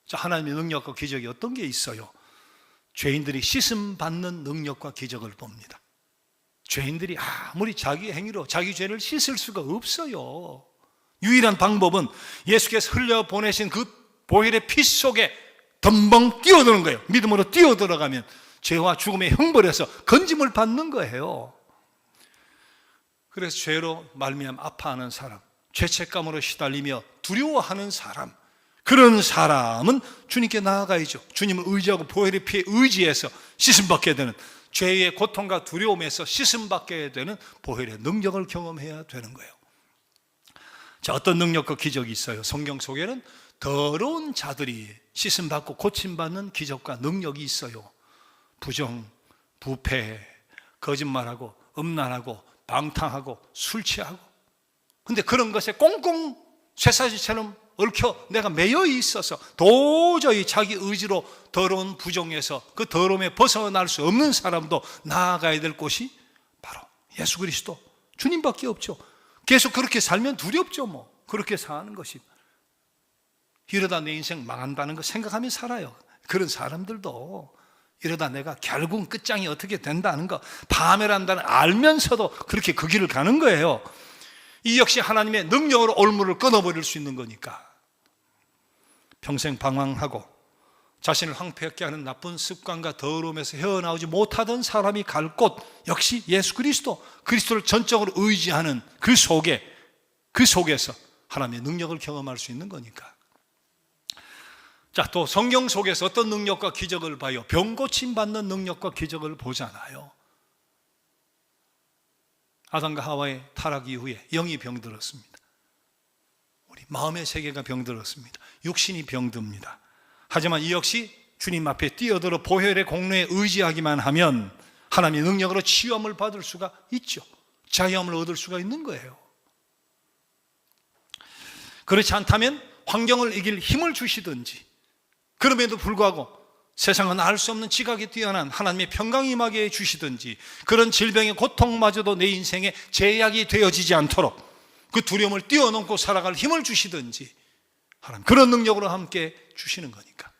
자, 하나님의 능력과 기적이 어떤 게 있어요? 죄인들이 씻음 받는 능력과 기적을 봅니다. 죄인들이 아무리 자기 행위로 자기 죄를 씻을 수가 없어요. 유일한 방법은 예수께서 흘려보내신 그 보혈의 피 속에 덤벙 뛰어드는 거예요. 믿음으로 뛰어들어가면 죄와 죽음의 형벌에서 건짐을 받는 거예요. 그래서 죄로 말미암아 아파하는 사람, 죄책감으로 시달리며 두려워하는 사람, 그런 사람은 주님께 나아가야죠. 주님을 의지하고 보혈의 피에 의지해서 씻음받게 되는, 죄의 고통과 두려움에서 씻음받게 되는 보혈의 능력을 경험해야 되는 거예요. 자, 어떤 능력과 기적이 있어요? 성경 속에는 더러운 자들이 씻음받고 고침받는 기적과 능력이 있어요. 부정, 부패, 거짓말하고 음란하고 방탕하고 술 취하고, 근데 그런 것에 꽁꽁 쇠사지처럼 얽혀 내가 매여 있어서 도저히 자기 의지로 더러운 부정에서 그 더러움에 벗어날 수 없는 사람도 나아가야 될 곳이 바로 예수 그리스도, 주님밖에 없죠. 계속 그렇게 살면 두렵죠. 뭐 그렇게 사는 것이, 이러다 내 인생 망한다는 거 생각하며 살아요. 그런 사람들도 이러다 내가 결국 끝장이 어떻게 된다는 거 파멸한다는 알면서도 그렇게 그 길을 가는 거예요. 이 역시 하나님의 능력으로 올무를 끊어버릴 수 있는 거니까. 평생 방황하고 자신을 황폐하게 하는 나쁜 습관과 더러움에서 헤어나오지 못하던 사람이 갈 곳 역시 예수 그리스도, 그리스도를 전적으로 의지하는 그 속에서 하나님의 능력을 경험할 수 있는 거니까. 자, 또 성경 속에서 어떤 능력과 기적을 봐요? 병 고침 받는 능력과 기적을 보잖아요. 아담과 하와의 타락 이후에 영이 병들었습니다. 우리 마음의 세계가 병들었습니다. 육신이 병듭니다. 하지만 이 역시 주님 앞에 뛰어들어 보혈의 공로에 의지하기만 하면 하나님의 능력으로 치유함을 받을 수가 있죠. 자유함을 얻을 수가 있는 거예요. 그렇지 않다면 환경을 이길 힘을 주시든지, 그럼에도 불구하고 세상은 알 수 없는 지각이 뛰어난 하나님의 평강이 임하게 해주시든지, 그런 질병의 고통마저도 내 인생에 제약이 되어지지 않도록 그 두려움을 뛰어넘고 살아갈 힘을 주시든지, 하나님 그런 능력으로 함께 주시는 거니까.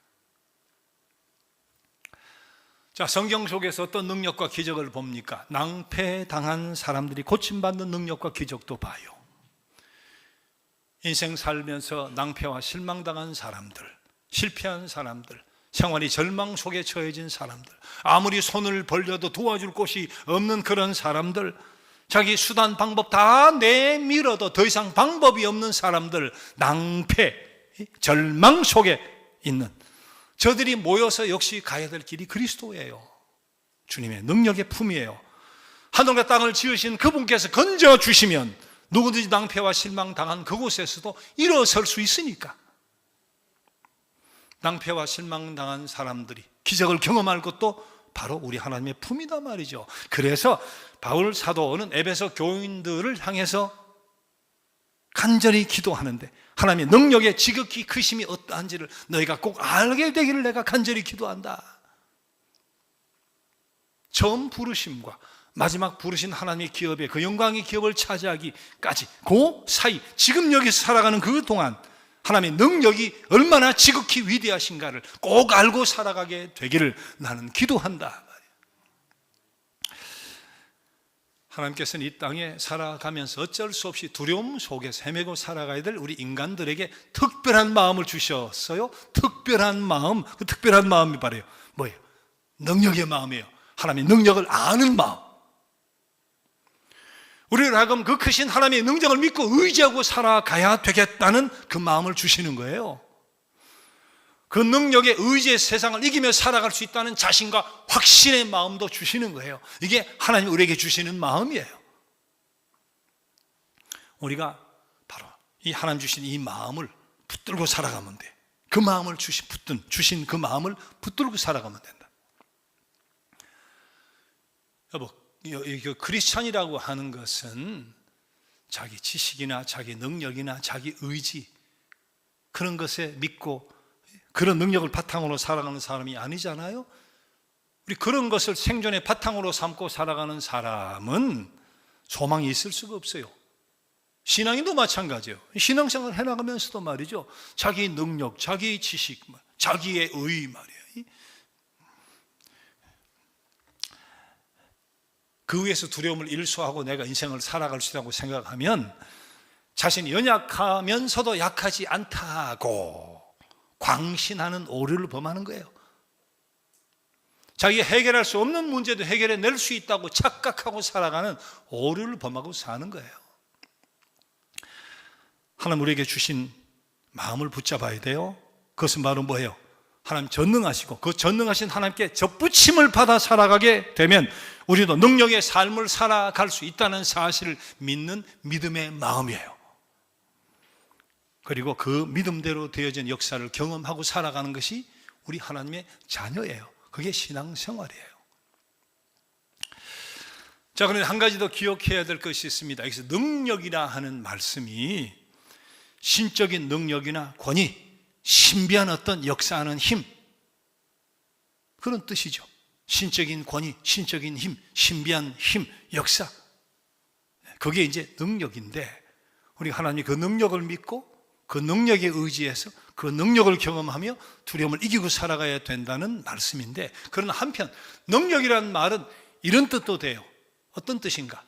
자, 성경 속에서 어떤 능력과 기적을 봅니까? 낭패당한 사람들이 고침받는 능력과 기적도 봐요. 인생 살면서 낭패와 실망당한 사람들, 실패한 사람들, 생활이 절망 속에 처해진 사람들, 아무리 손을 벌려도 도와줄 곳이 없는 그런 사람들, 자기 수단 방법 다 내밀어도 더 이상 방법이 없는 사람들, 낭패, 절망 속에 있는 저들이 모여서 역시 가야 될 길이 그리스도예요. 주님의 능력의 품이에요. 하늘과 땅을 지으신 그분께서 건져주시면 누구든지 낭패와 실망당한 그곳에서도 일어설 수 있으니까. 낭패와 실망당한 사람들이 기적을 경험할 것도 바로 우리 하나님의 품이다 말이죠. 그래서 바울 사도는 에베소 교인들을 향해서 간절히 기도하는데 하나님의 능력의 지극히 크심이 어떠한지를 너희가 꼭 알게 되기를 내가 간절히 기도한다. 처음 부르심과 마지막 부르신 하나님의 기업에 그 영광의 기업을 차지하기까지 그 사이 지금 여기서 살아가는 그 동안 하나님의 능력이 얼마나 지극히 위대하신가를 꼭 알고 살아가게 되기를 나는 기도한다. 하나님께서는 이 땅에 살아가면서 어쩔 수 없이 두려움 속에서 헤매고 살아가야 될 우리 인간들에게 특별한 마음을 주셨어요. 특별한 마음, 그 특별한 마음이 바로 뭐예요? 능력의 마음이에요. 하나님의 능력을 아는 마음. 우리를 하여금 그 크신 하나님의 능력을 믿고 의지하고 살아가야 되겠다는 그 마음을 주시는 거예요. 그 능력의 의지의 세상을 이기며 살아갈 수 있다는 자신과 확신의 마음도 주시는 거예요. 이게 하나님 우리에게 주시는 마음이에요. 우리가 바로 이 하나님 주신 이 마음을 붙들고 살아가면 돼. 그 마음을 주신 그 마음을 붙들고 살아가면 된다. 여보, 크리스찬이라고 하는 것은 자기 지식이나 자기 능력이나 자기 의지 그런 것에 믿고 그런 능력을 바탕으로 살아가는 사람이 아니잖아요. 우리 그런 것을 생존의 바탕으로 삼고 살아가는 사람은 소망이 있을 수가 없어요. 신앙인도 마찬가지예요. 신앙생활 해나가면서도 말이죠, 자기 능력, 자기 지식, 자기의 의 말이에요. 그 위에서 두려움을 일소하고 내가 인생을 살아갈 수 있다고 생각하면 자신이 연약하면서도 약하지 않다고 광신하는 오류를 범하는 거예요. 자기가 해결할 수 없는 문제도 해결해낼 수 있다고 착각하고 살아가는 오류를 범하고 사는 거예요. 하나님 우리에게 주신 마음을 붙잡아야 돼요. 그것은 바로 뭐예요? 하나님 전능하시고 그 전능하신 하나님께 접붙임을 받아 살아가게 되면 우리도 능력의 삶을 살아갈 수 있다는 사실을 믿는 믿음의 마음이에요. 그리고 그 믿음대로 되어진 역사를 경험하고 살아가는 것이 우리 하나님의 자녀예요. 그게 신앙생활이에요. 자, 그런데 한 가지 더 기억해야 될 것이 있습니다. 여기서 능력이라 하는 말씀이 신적인 능력이나 권위, 신비한 어떤 역사하는 힘, 그런 뜻이죠. 신적인 권위, 신적인 힘, 신비한 힘, 역사, 그게 이제 능력인데 우리가 하나님이 그 능력을 믿고 그 능력에 의지해서 그 능력을 경험하며 두려움을 이기고 살아가야 된다는 말씀인데, 그러나 한편 능력이라는 말은 이런 뜻도 돼요. 어떤 뜻인가?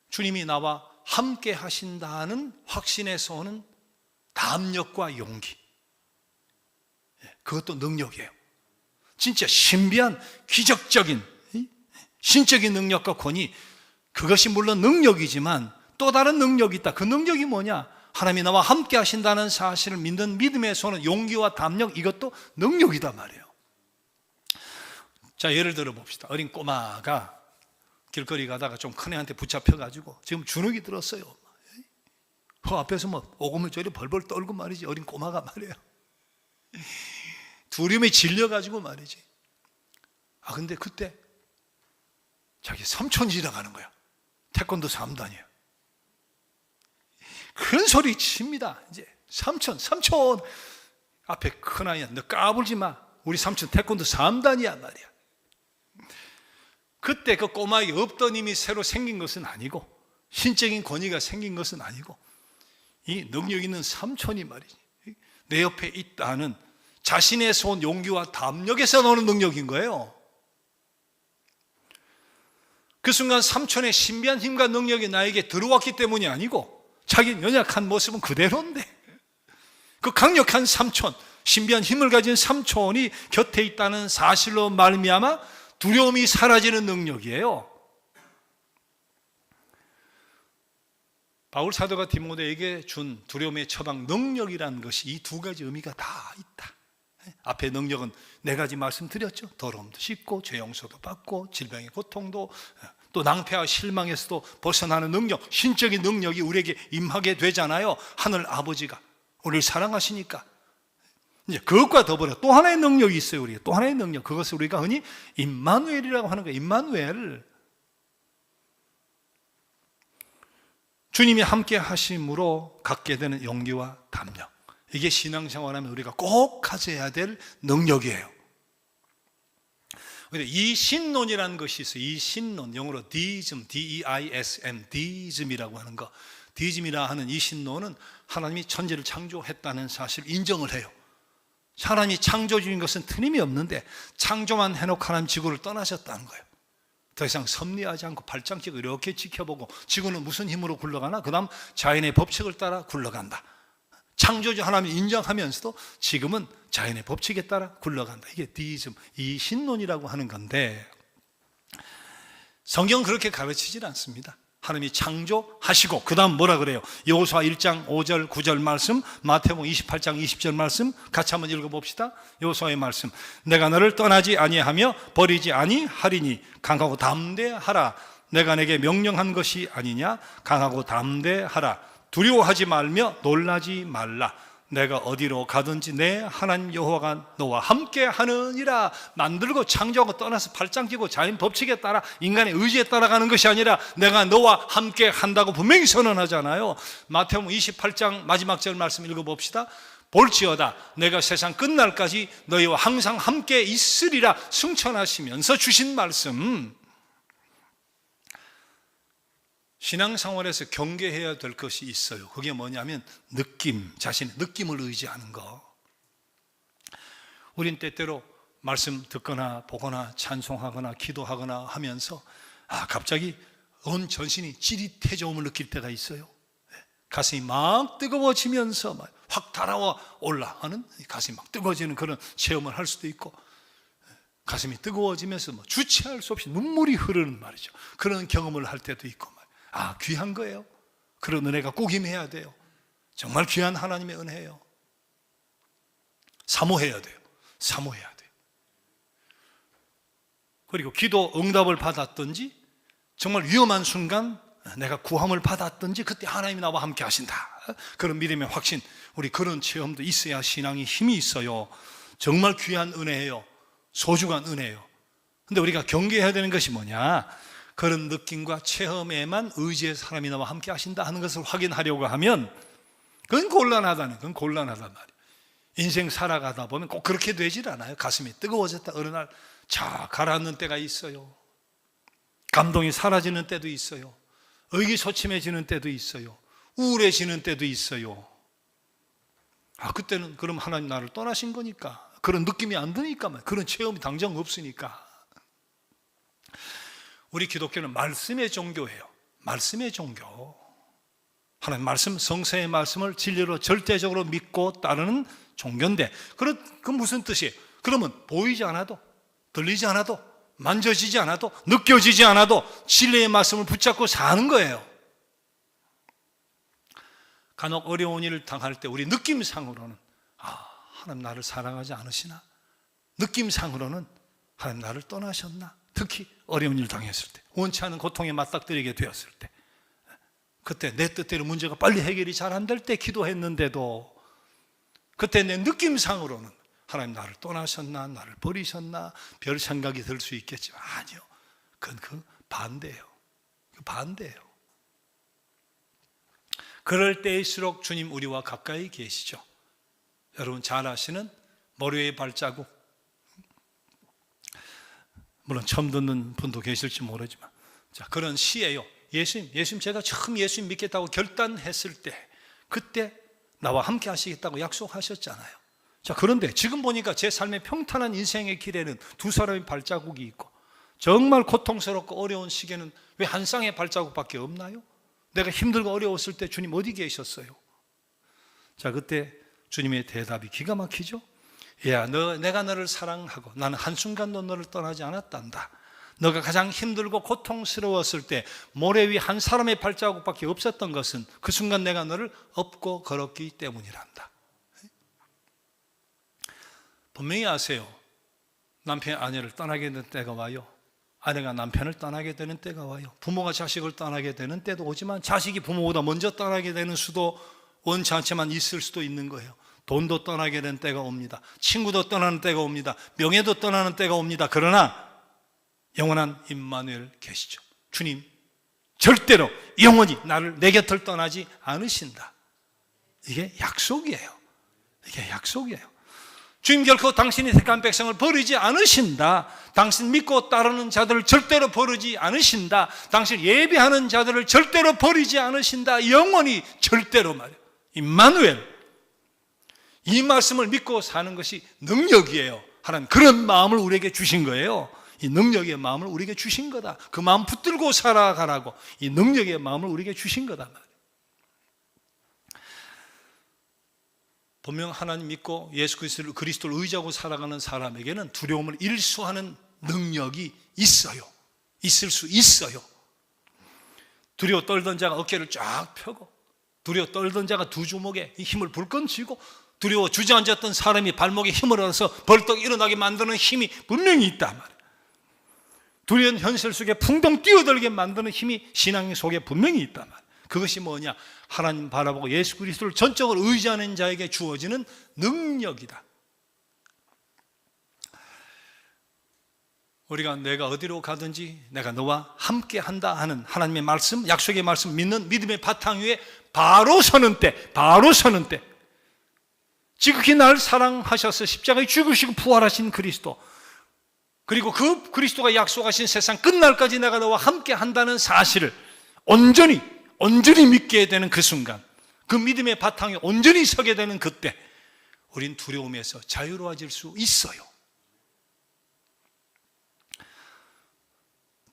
주님이 나와 함께 하신다는 확신에서 오는 담력과 용기, 그것도 능력이에요. 진짜 신비한 기적적인 신적인 능력과 권위, 그것이 물론 능력이지만 또 다른 능력이 있다. 그 능력이 뭐냐? 하나님이 나와 함께 하신다는 사실을 믿는 믿음에서 오는 용기와 담력, 이것도 능력이다 말이에요. 자, 예를 들어 봅시다. 어린 꼬마가 길거리 가다가 좀 큰 애한테 붙잡혀가지고 지금 주눅이 들었어요. 그 앞에서 뭐 오금을 저리 벌벌 떨고 말이지. 어린 꼬마가 말이에요. 두려움에 질려가지고 말이지. 근데 그때 자기 삼촌 지나가는 거야. 태권도 3단이에요. 큰 소리 칩니다. 이제 삼촌 앞에 큰 아이야, 너 까불지 마. 우리 삼촌 태권도 3단이야 말이야. 그때 그 꼬마에게 없던 힘이 새로 생긴 것은 아니고 신적인 권위가 생긴 것은 아니고 이 능력 있는 삼촌이 말이지, 내 옆에 있다는 자신에서 온 용기와 담력에서 나오는 능력인 거예요. 그 순간 삼촌의 신비한 힘과 능력이 나에게 들어왔기 때문이 아니고 자기 연약한 모습은 그대로인데 그 강력한 삼촌, 신비한 힘을 가진 삼촌이 곁에 있다는 사실로 말미암아 두려움이 사라지는 능력이에요. 바울 사도가 디모데에게 준 두려움의 처방 능력이라는 것이 이 두 가지 의미가 다 있다. 앞에 능력은 네 가지 말씀드렸죠. 더러움도 씻고 죄 용서도 받고 질병의 고통도, 또 낭패와 실망에서도 벗어나는 능력, 신적인 능력이 우리에게 임하게 되잖아요. 하늘 아버지가 우리를 사랑하시니까 이제 그것과 더불어 또 하나의 능력이 있어요. 우리가 또 하나의 능력, 그것을 우리가 흔히 임마누엘이라고 하는 거예요. 임마누엘. 주님이 함께 하심으로 갖게 되는 용기와 담력, 이게 신앙생활하면 우리가 꼭 가져야 될 능력이에요. 이 신론이라는 것이 있어요. 이 신론, 영어로 deism, D-E-I-S-M, deism이라고 하는 거. deism이라 하는 이 신론은 하나님이 천지를 창조했다는 사실을 인정을 해요. 하나님이 창조주인 것은 틀림이 없는데 창조만 해놓고 하나님 지구를 떠나셨다는 거예요. 더 이상 섭리하지 않고 발장 찍고 이렇게 지켜보고 지구는 무슨 힘으로 굴러가나? 그 다음 자연의 법칙을 따라 굴러간다. 창조주 하나님을 인정하면서도 지금은 자연의 법칙에 따라 굴러간다. 이게 디이즘, 이 신론이라고 하는 건데, 성경은 그렇게 가르치질 않습니다. 하나님이 창조하시고 그 다음 뭐라 그래요? 여호수아 1장 5절 9절 말씀, 마태복음 28장 20절 말씀 같이 한번 읽어봅시다. 여호수아의 말씀, 내가 너를 떠나지 아니하며 버리지 아니하리니 강하고 담대하라. 내가 내게 명령한 것이 아니냐? 강하고 담대하라. 두려워하지 말며 놀라지 말라. 내가 어디로 가든지 내 하나님 여호와가 너와 함께 하느니라. 만들고 창조하고 떠나서 발장 뛰고 자연 법칙에 따라 인간의 의지에 따라가는 것이 아니라 내가 너와 함께 한다고 분명히 선언하잖아요. 마태복음 28장 마지막 절 말씀 읽어봅시다. 볼지어다 내가 세상 끝날까지 너희와 항상 함께 있으리라 승천하시면서 주신 말씀. 신앙생활에서 경계해야 될 것이 있어요. 그게 뭐냐면 느낌, 자신의 느낌을 의지하는 거. 우린 때때로 말씀 듣거나 보거나 찬송하거나 기도하거나 하면서 갑자기 온 전신이 찌릿해져옴을 느낄 때가 있어요. 가슴이 막 뜨거워지면서 막 확 달아와 올라가는, 가슴이 막 뜨거워지는 그런 체험을 할 수도 있고, 가슴이 뜨거워지면서 주체할 수 없이 눈물이 흐르는 말이죠. 그런 경험을 할 때도 있고, 귀한 거예요. 그런 은혜가 꼭 임해야 돼요. 정말 귀한 하나님의 은혜예요. 사모해야 돼요. 사모해야 돼요. 그리고 기도 응답을 받았든지 정말 위험한 순간 내가 구함을 받았든지 그때 하나님이 나와 함께 하신다. 그런 믿음의 확신, 우리 그런 체험도 있어야 신앙이 힘이 있어요. 정말 귀한 은혜예요. 소중한 은혜예요. 근데 우리가 경계해야 되는 것이 뭐냐? 그런 느낌과 체험에만 의지의 사람이 나와 함께 하신다 하는 것을 확인하려고 하면 그건 곤란하다는 말이에요. 인생 살아가다 보면 꼭 그렇게 되질 않아요. 가슴이 뜨거워졌다 어느 날 자 가라앉는 때가 있어요. 감동이 사라지는 때도 있어요. 의기소침해지는 때도 있어요. 우울해지는 때도 있어요. 그때는 그럼 하나님 나를 떠나신 거니까, 그런 느낌이 안 드니까, 그런 체험이 당장 없으니까. 우리 기독교는 말씀의 종교예요. 말씀의 종교. 하나님 말씀, 성서의 말씀을 진리로 절대적으로 믿고 따르는 종교인데, 그 무슨 뜻이에요? 그러면 보이지 않아도, 들리지 않아도, 만져지지 않아도, 느껴지지 않아도 진리의 말씀을 붙잡고 사는 거예요. 간혹 어려운 일을 당할 때 우리 느낌상으로는 하나님 나를 사랑하지 않으시나? 느낌상으로는 하나님 나를 떠나셨나? 특히 어려운 일을 당했을 때, 원치 않은 고통에 맞닥뜨리게 되었을 때, 그때 내 뜻대로 문제가 빨리 해결이 잘 안 될 때 기도했는데도 그때 내 느낌상으로는 하나님 나를 떠나셨나? 나를 버리셨나? 별 생각이 들 수 있겠지만 아니요. 그건 그 반대예요. 그 반대예요. 그럴 때일수록 주님 우리와 가까이 계시죠. 여러분 잘 아시는 머리의 발자국, 물론 처음 듣는 분도 계실지 모르지만, 그런 시예요. 예수님 제가 처음 예수님 믿겠다고 결단했을 때 그때 나와 함께 하시겠다고 약속하셨잖아요. 그런데 지금 보니까 제 삶의 평탄한 인생의 길에는 두 사람의 발자국이 있고, 정말 고통스럽고 어려운 시기에는 왜 한 쌍의 발자국밖에 없나요? 내가 힘들고 어려웠을 때 주님 어디 계셨어요? 그때 주님의 대답이 기가 막히죠. 내가 너를 사랑하고 나는 한순간도 너를 떠나지 않았단다. 너가 가장 힘들고 고통스러웠을 때 모래 위 한 사람의 발자국밖에 없었던 것은 그 순간 내가 너를 업고 걸었기 때문이란다. 분명히 아세요. 남편이 아내를 떠나게 되는 때가 와요. 아내가 남편을 떠나게 되는 때가 와요. 부모가 자식을 떠나게 되는 때도 오지만 자식이 부모보다 먼저 떠나게 되는 수도 원치 않지만 있을 수도 있는 거예요. 돈도 떠나게 된 때가 옵니다. 친구도 떠나는 때가 옵니다. 명예도 떠나는 때가 옵니다. 그러나 영원한 임마누엘 계시죠. 주님 절대로 영원히 내 곁을 떠나지 않으신다. 이게 약속이에요. 이게 약속이에요. 주님 결코 당신이 택한 백성을 버리지 않으신다. 당신 믿고 따르는 자들을 절대로 버리지 않으신다. 당신 예배하는 자들을 절대로 버리지 않으신다. 영원히 절대로 말이에요. 임마누엘. 이 말씀을 믿고 사는 것이 능력이에요. 하나님 그런 마음을 우리에게 주신 거예요. 이 능력의 마음을 우리에게 주신 거다. 그 마음 붙들고 살아가라고 이 능력의 마음을 우리에게 주신 거다 말이에요. 분명 하나님 믿고 예수 그리스도를 의지하고 살아가는 사람에게는 두려움을 일수하는 능력이 있어요. 있을 수 있어요. 두려워 떨던 자가 어깨를 쫙 펴고, 두려워 떨던 자가 두 주먹에 힘을 불끈 쥐고, 두려워 주저앉았던 사람이 발목에 힘을 얻어서 벌떡 일어나게 만드는 힘이 분명히 있단 말이에요. 두려운 현실 속에 풍덩 뛰어들게 만드는 힘이 신앙 속에 분명히 있단 말이에요. 그것이 뭐냐? 하나님 바라보고 예수 그리스도를 전적으로 의지하는 자에게 주어지는 능력이다. 우리가 내가 어디로 가든지 내가 너와 함께 한다 하는 하나님의 말씀, 약속의 말씀 믿는 믿음의 바탕 위에 바로 서는 때, 지극히 날 사랑하셔서 십자가에 죽으시고 부활하신 그리스도, 그리고 그 그리스도가 약속하신 세상 끝날까지 내가 너와 함께 한다는 사실을 온전히 믿게 되는 그 순간, 그 믿음의 바탕에 온전히 서게 되는 그때 우린 두려움에서 자유로워질 수 있어요.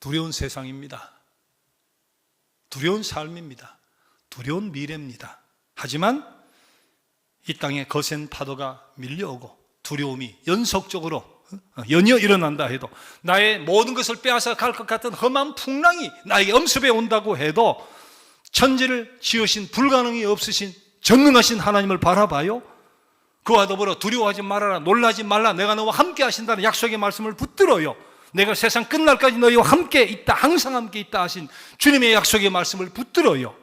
두려운 세상입니다. 두려운 삶입니다. 두려운 미래입니다. 하지만 이 땅에 거센 파도가 밀려오고 두려움이 연속적으로 연이어 일어난다 해도, 나의 모든 것을 빼앗아 갈 것 같은 험한 풍랑이 나에게 엄습해 온다고 해도 천지를 지으신 불가능이 없으신 전능하신 하나님을 바라봐요. 그와 더불어 두려워하지 말아라, 놀라지 말라, 내가 너와 함께 하신다는 약속의 말씀을 붙들어요. 내가 세상 끝날까지 너희와 함께 있다, 항상 함께 있다 하신 주님의 약속의 말씀을 붙들어요.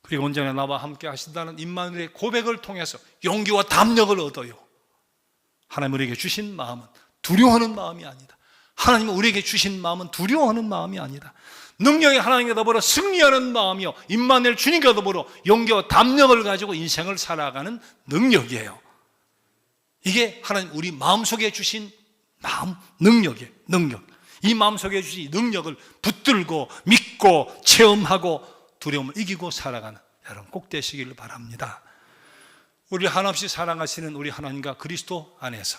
그리고 언제나 나와 함께 하신다는 임마누엘의 고백을 통해서 용기와 담력을 얻어요. 하나님 우리에게 주신 마음은 두려워하는 마음이 아니다. 하나님 우리에게 주신 마음은 두려워하는 마음이 아니다. 능력의 하나님과 더불어 승리하는 마음이요, 임마누엘 주님과 더불어 용기와 담력을 가지고 인생을 살아가는 능력이에요. 이게 하나님 우리 마음속에 주신 마음, 능력이에요. 능력. 이 마음속에 주신 능력을 붙들고 믿고 체험하고 두려움을 이기고 살아가는 여러분 꼭 되시기를 바랍니다. 우리를 한없이 사랑하시는 우리 하나님과 그리스도 안에서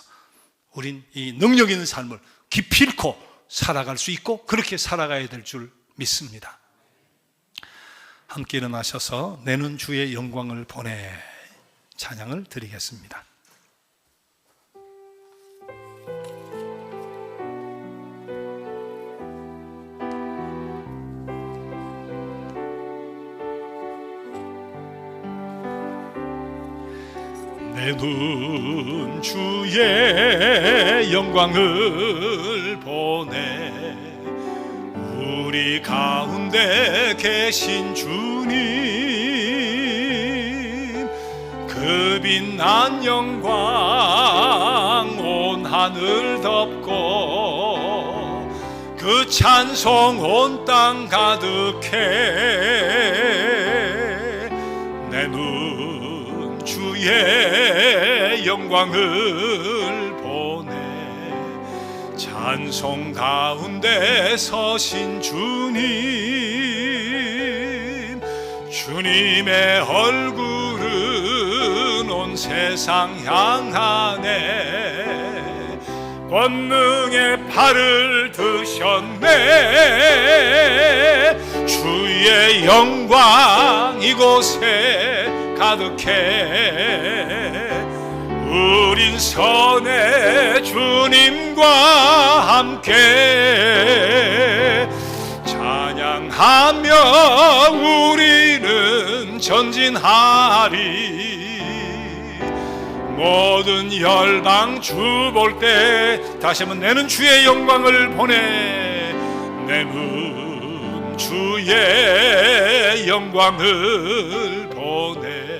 우린 이 능력 있는 삶을 기필코 살아갈 수 있고 그렇게 살아가야 될 줄 믿습니다. 함께 일어나셔서 내는 주의 영광을 보내 찬양을 드리겠습니다. 내 눈 주의 영광을 보내 우리 가운데 계신 주님, 그 빛난 영광 온 하늘 덮고 그 찬송 온 땅 가득해. 내 눈 주의 영광을 보내 찬송 가운데 서신 주님, 주님의 얼굴은 온 세상 향하네. 권능의 팔을 드셨네. 주의 영광 이곳에 가득해. 우린 선의 주님과 함께 찬양하며 우리는 전진하리. 모든 열방 주 볼 때 다시 한번 내는 주의 영광을 보내. 내는 주의 영광을 보내.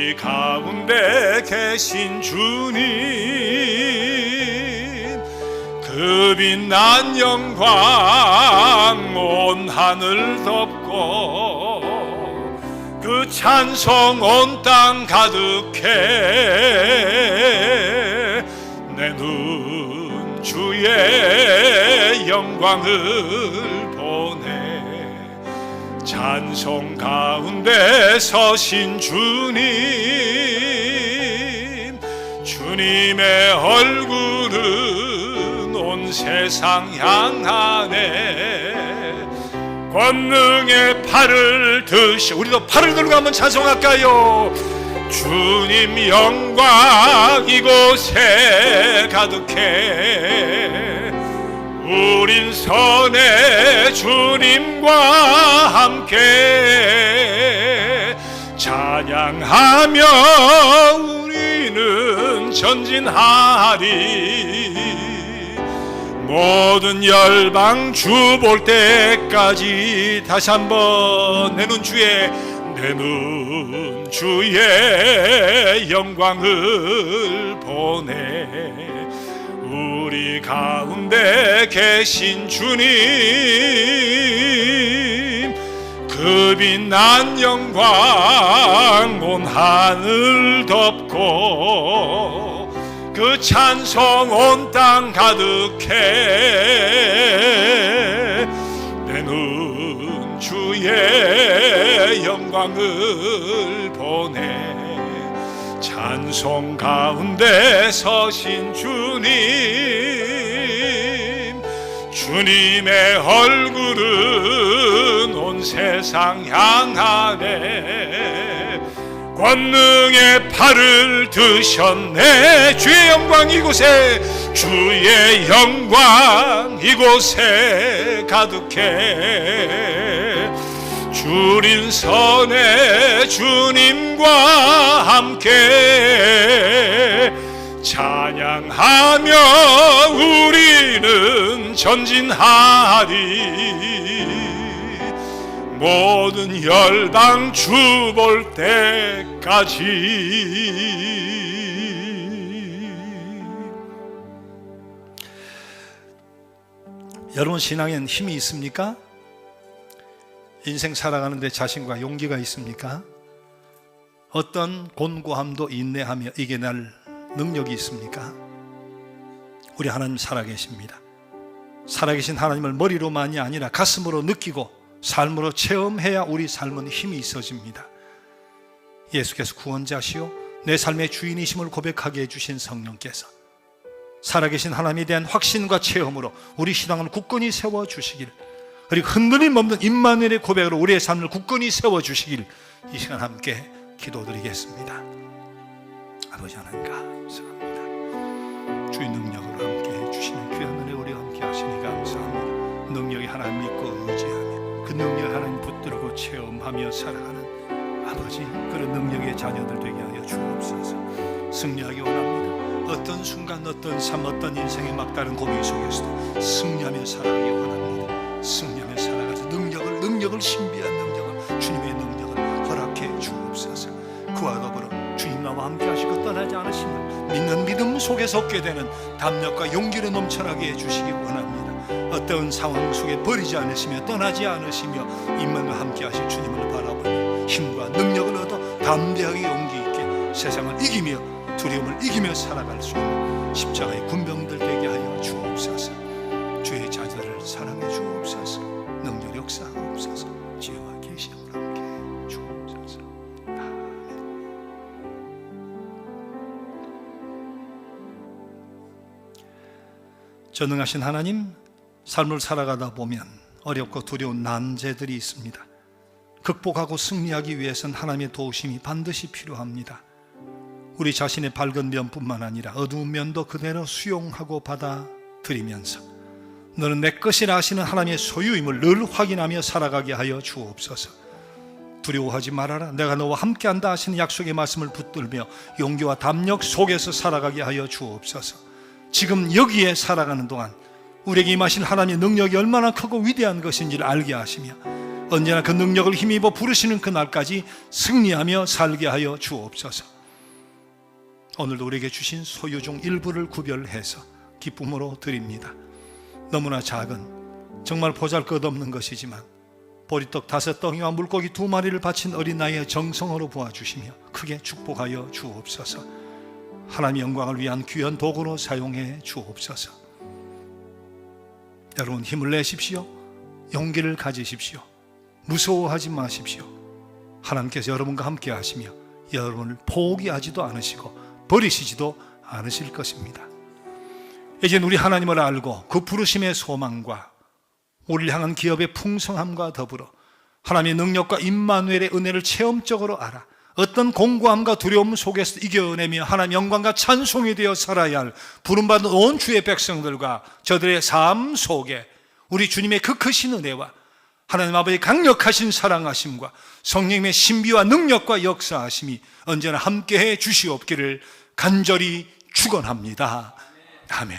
우리 가운데 계신 주님, 그 빛난 영광 온 하늘 덮고 그 찬송 온 땅 가득해. 내 눈 주의 영광을 보네. 찬송 가운데 서신 주님, 주님의 얼굴은 온 세상 향하네. 권능의 팔을 드시, 우리도 팔을 들고 한번 찬송할까요? 주님 영광 이곳에 가득해. 우린 선해 주님과 함께 찬양하며 우리는 전진하리. 모든 열방 주 볼 때까지. 다시 한번 내 눈 주의 영광을 보내. 우리 가운데 계신 주님, 그 빛난 영광 온 하늘 덮고 그 찬송 온 땅 가득해. 내 눈 주의 영광을 보내. 찬송 가운데 서신 주님, 주님의 얼굴은 온 세상 향하네. 권능의 팔을 드셨네. 주의 영광 이곳에, 주의 영광 이곳에 가득해. 주린 선에 주님과 함께 찬양하며 우리는 전진하리. 모든 열방 주 볼 때까지. 여러분, 신앙엔 힘이 있습니까? 인생 살아가는데 자신과 용기가 있습니까? 어떤 곤고함도 인내하며 이겨낼 능력이 있습니까? 우리 하나님 살아계십니다. 살아계신 하나님을 머리로만이 아니라 가슴으로 느끼고 삶으로 체험해야 우리 삶은 힘이 있어집니다. 예수께서 구원자시오 내 삶의 주인이심을 고백하게 해주신 성령께서 살아계신 하나님에 대한 확신과 체험으로 우리 신앙을 굳건히 세워주시길, 그리고 흔들림 없는 임마누엘의 고백으로 우리의 삶을 굳건히 세워주시길 이 시간 함께 기도드리겠습니다. 아버지 하나님 감사합니다. 주의 능력으로 함께 해주시는 귀한 은혜 우리와 함께 하시니 감사합니다. 능력이 하나님 믿고 의지하며 그 능력 하나님 붙들고 체험하며 살아가는 아버지, 그런 능력의 자녀들 되게 하여 주옵소서. 승리하기 원합니다. 어떤 순간, 어떤 삶, 어떤 인생의 막다른 고민 속에서도 승리하며 살아가기 원합니다. 승리하며 살아가서 능력을 신비한 능력을, 주님의 능력을 허락해 주옵소서. 그와 더불어 주님 나와 함께 하시고 떠나지 않으시며 믿는 믿음 속에서 얻게 되는 담력과 용기를 넘쳐나게 해주시기 원합니다. 어떤 상황 속에 버리지 않으시며 떠나지 않으시며 임마누엘 함께 하실 주님을 바라보며 힘과 능력을 얻어 담대하게 용기 있게 세상을 이기며 두려움을 이기며 살아갈 수 있는 십자가의 군병들 되게 하여 주옵소서. 주의 자녀를 사랑해 주옵소서. 능력 역사하옵소서. 지혜와 계시함을 함께 주옵소서. 아멘. 전능하신 하나님, 삶을 살아가다 보면 어렵고 두려운 난제들이 있습니다. 극복하고 승리하기 위해서는 하나님의 도우심이 반드시 필요합니다. 우리 자신의 밝은 면뿐만 아니라 어두운 면도 그대로 수용하고 받아들이면서 너는 내 것이라 하시는 하나님의 소유임을 늘 확인하며 살아가게 하여 주옵소서. 두려워하지 말아라, 내가 너와 함께한다 하시는 약속의 말씀을 붙들며 용기와 담력 속에서 살아가게 하여 주옵소서. 지금 여기에 살아가는 동안 우리에게 임하신 하나님의 능력이 얼마나 크고 위대한 것인지를 알게 하시며 언제나 그 능력을 힘입어 부르시는 그날까지 승리하며 살게 하여 주옵소서. 오늘도 우리에게 주신 소유 중 일부를 구별해서 기쁨으로 드립니다. 너무나 작은, 정말 보잘것없는 것이지만 보리떡 5덩이와 물고기 2마리를 바친 어린아이의 정성으로 보아주시며 크게 축복하여 주옵소서. 하나님의 영광을 위한 귀한 도구로 사용해 주옵소서. 여러분, 힘을 내십시오. 용기를 가지십시오. 무서워하지 마십시오. 하나님께서 여러분과 함께 하시며 여러분을 포기하지도 않으시고 버리시지도 않으실 것입니다. 이제 우리 하나님을 알고 그 부르심의 소망과 우리를 향한 기업의 풍성함과 더불어 하나님의 능력과 임마누엘의 은혜를 체험적으로 알아 어떤 공고함과 두려움 속에서 이겨내며 하나님 영광과 찬송이 되어 살아야 할 부름받은 온 주의 백성들과 저들의 삶 속에 우리 주님의 그 크신 은혜와 하나님 아버지의 강력하신 사랑하심과 성령님의 신비와 능력과 역사하심이 언제나 함께해 주시옵기를 간절히 축원합니다. 아멘.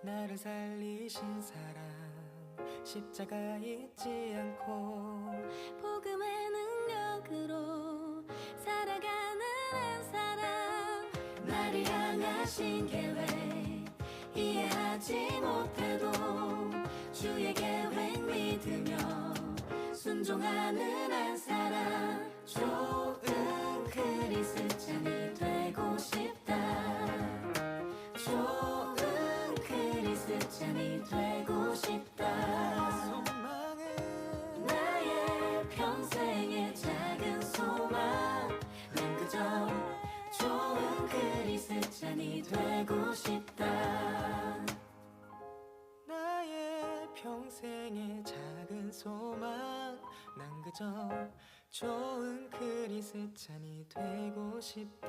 나를 살리신 사랑 십자가 잊지 않고 복음의 능력으로 살아가는 한 사람, 나를 향하신 계획 이해하지 못해도 주의 계획 믿으며 순종하는 한 사람, 좋은 그리스도인이 되고 싶다. 좋은 그리스도인이 되고 싶다. 소망은 나의 평생의 작은 소망, 난 그저 좋은 그리스도인이 되고 싶다. 나의 평생의 작은 소망, 난 그저 좋은 그리스찬이 되고 싶다.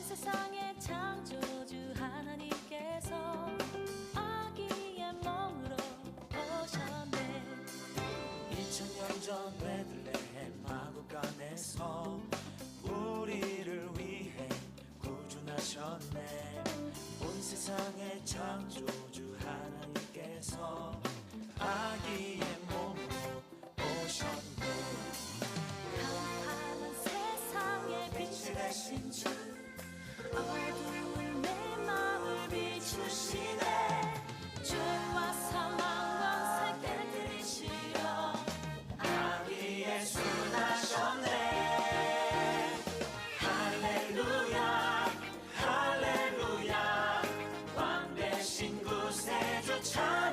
세상의 창조주 하나님께서 아기의 몸으로 오셨네. 2000년 전 베들레헴 마구간에서 우리를 위해 구준하셨네. 온 세상의 창조주 하나님께서 아기의 몸으로 오셨네. 한파는 세상의 빛이 되신 주, 어두운 내 마음을 비추시네. 죄와 사망과 세계를 들이시려 아기 예수 나셨네. 할렐루야 할렐루야, 왕 대신 구세주 참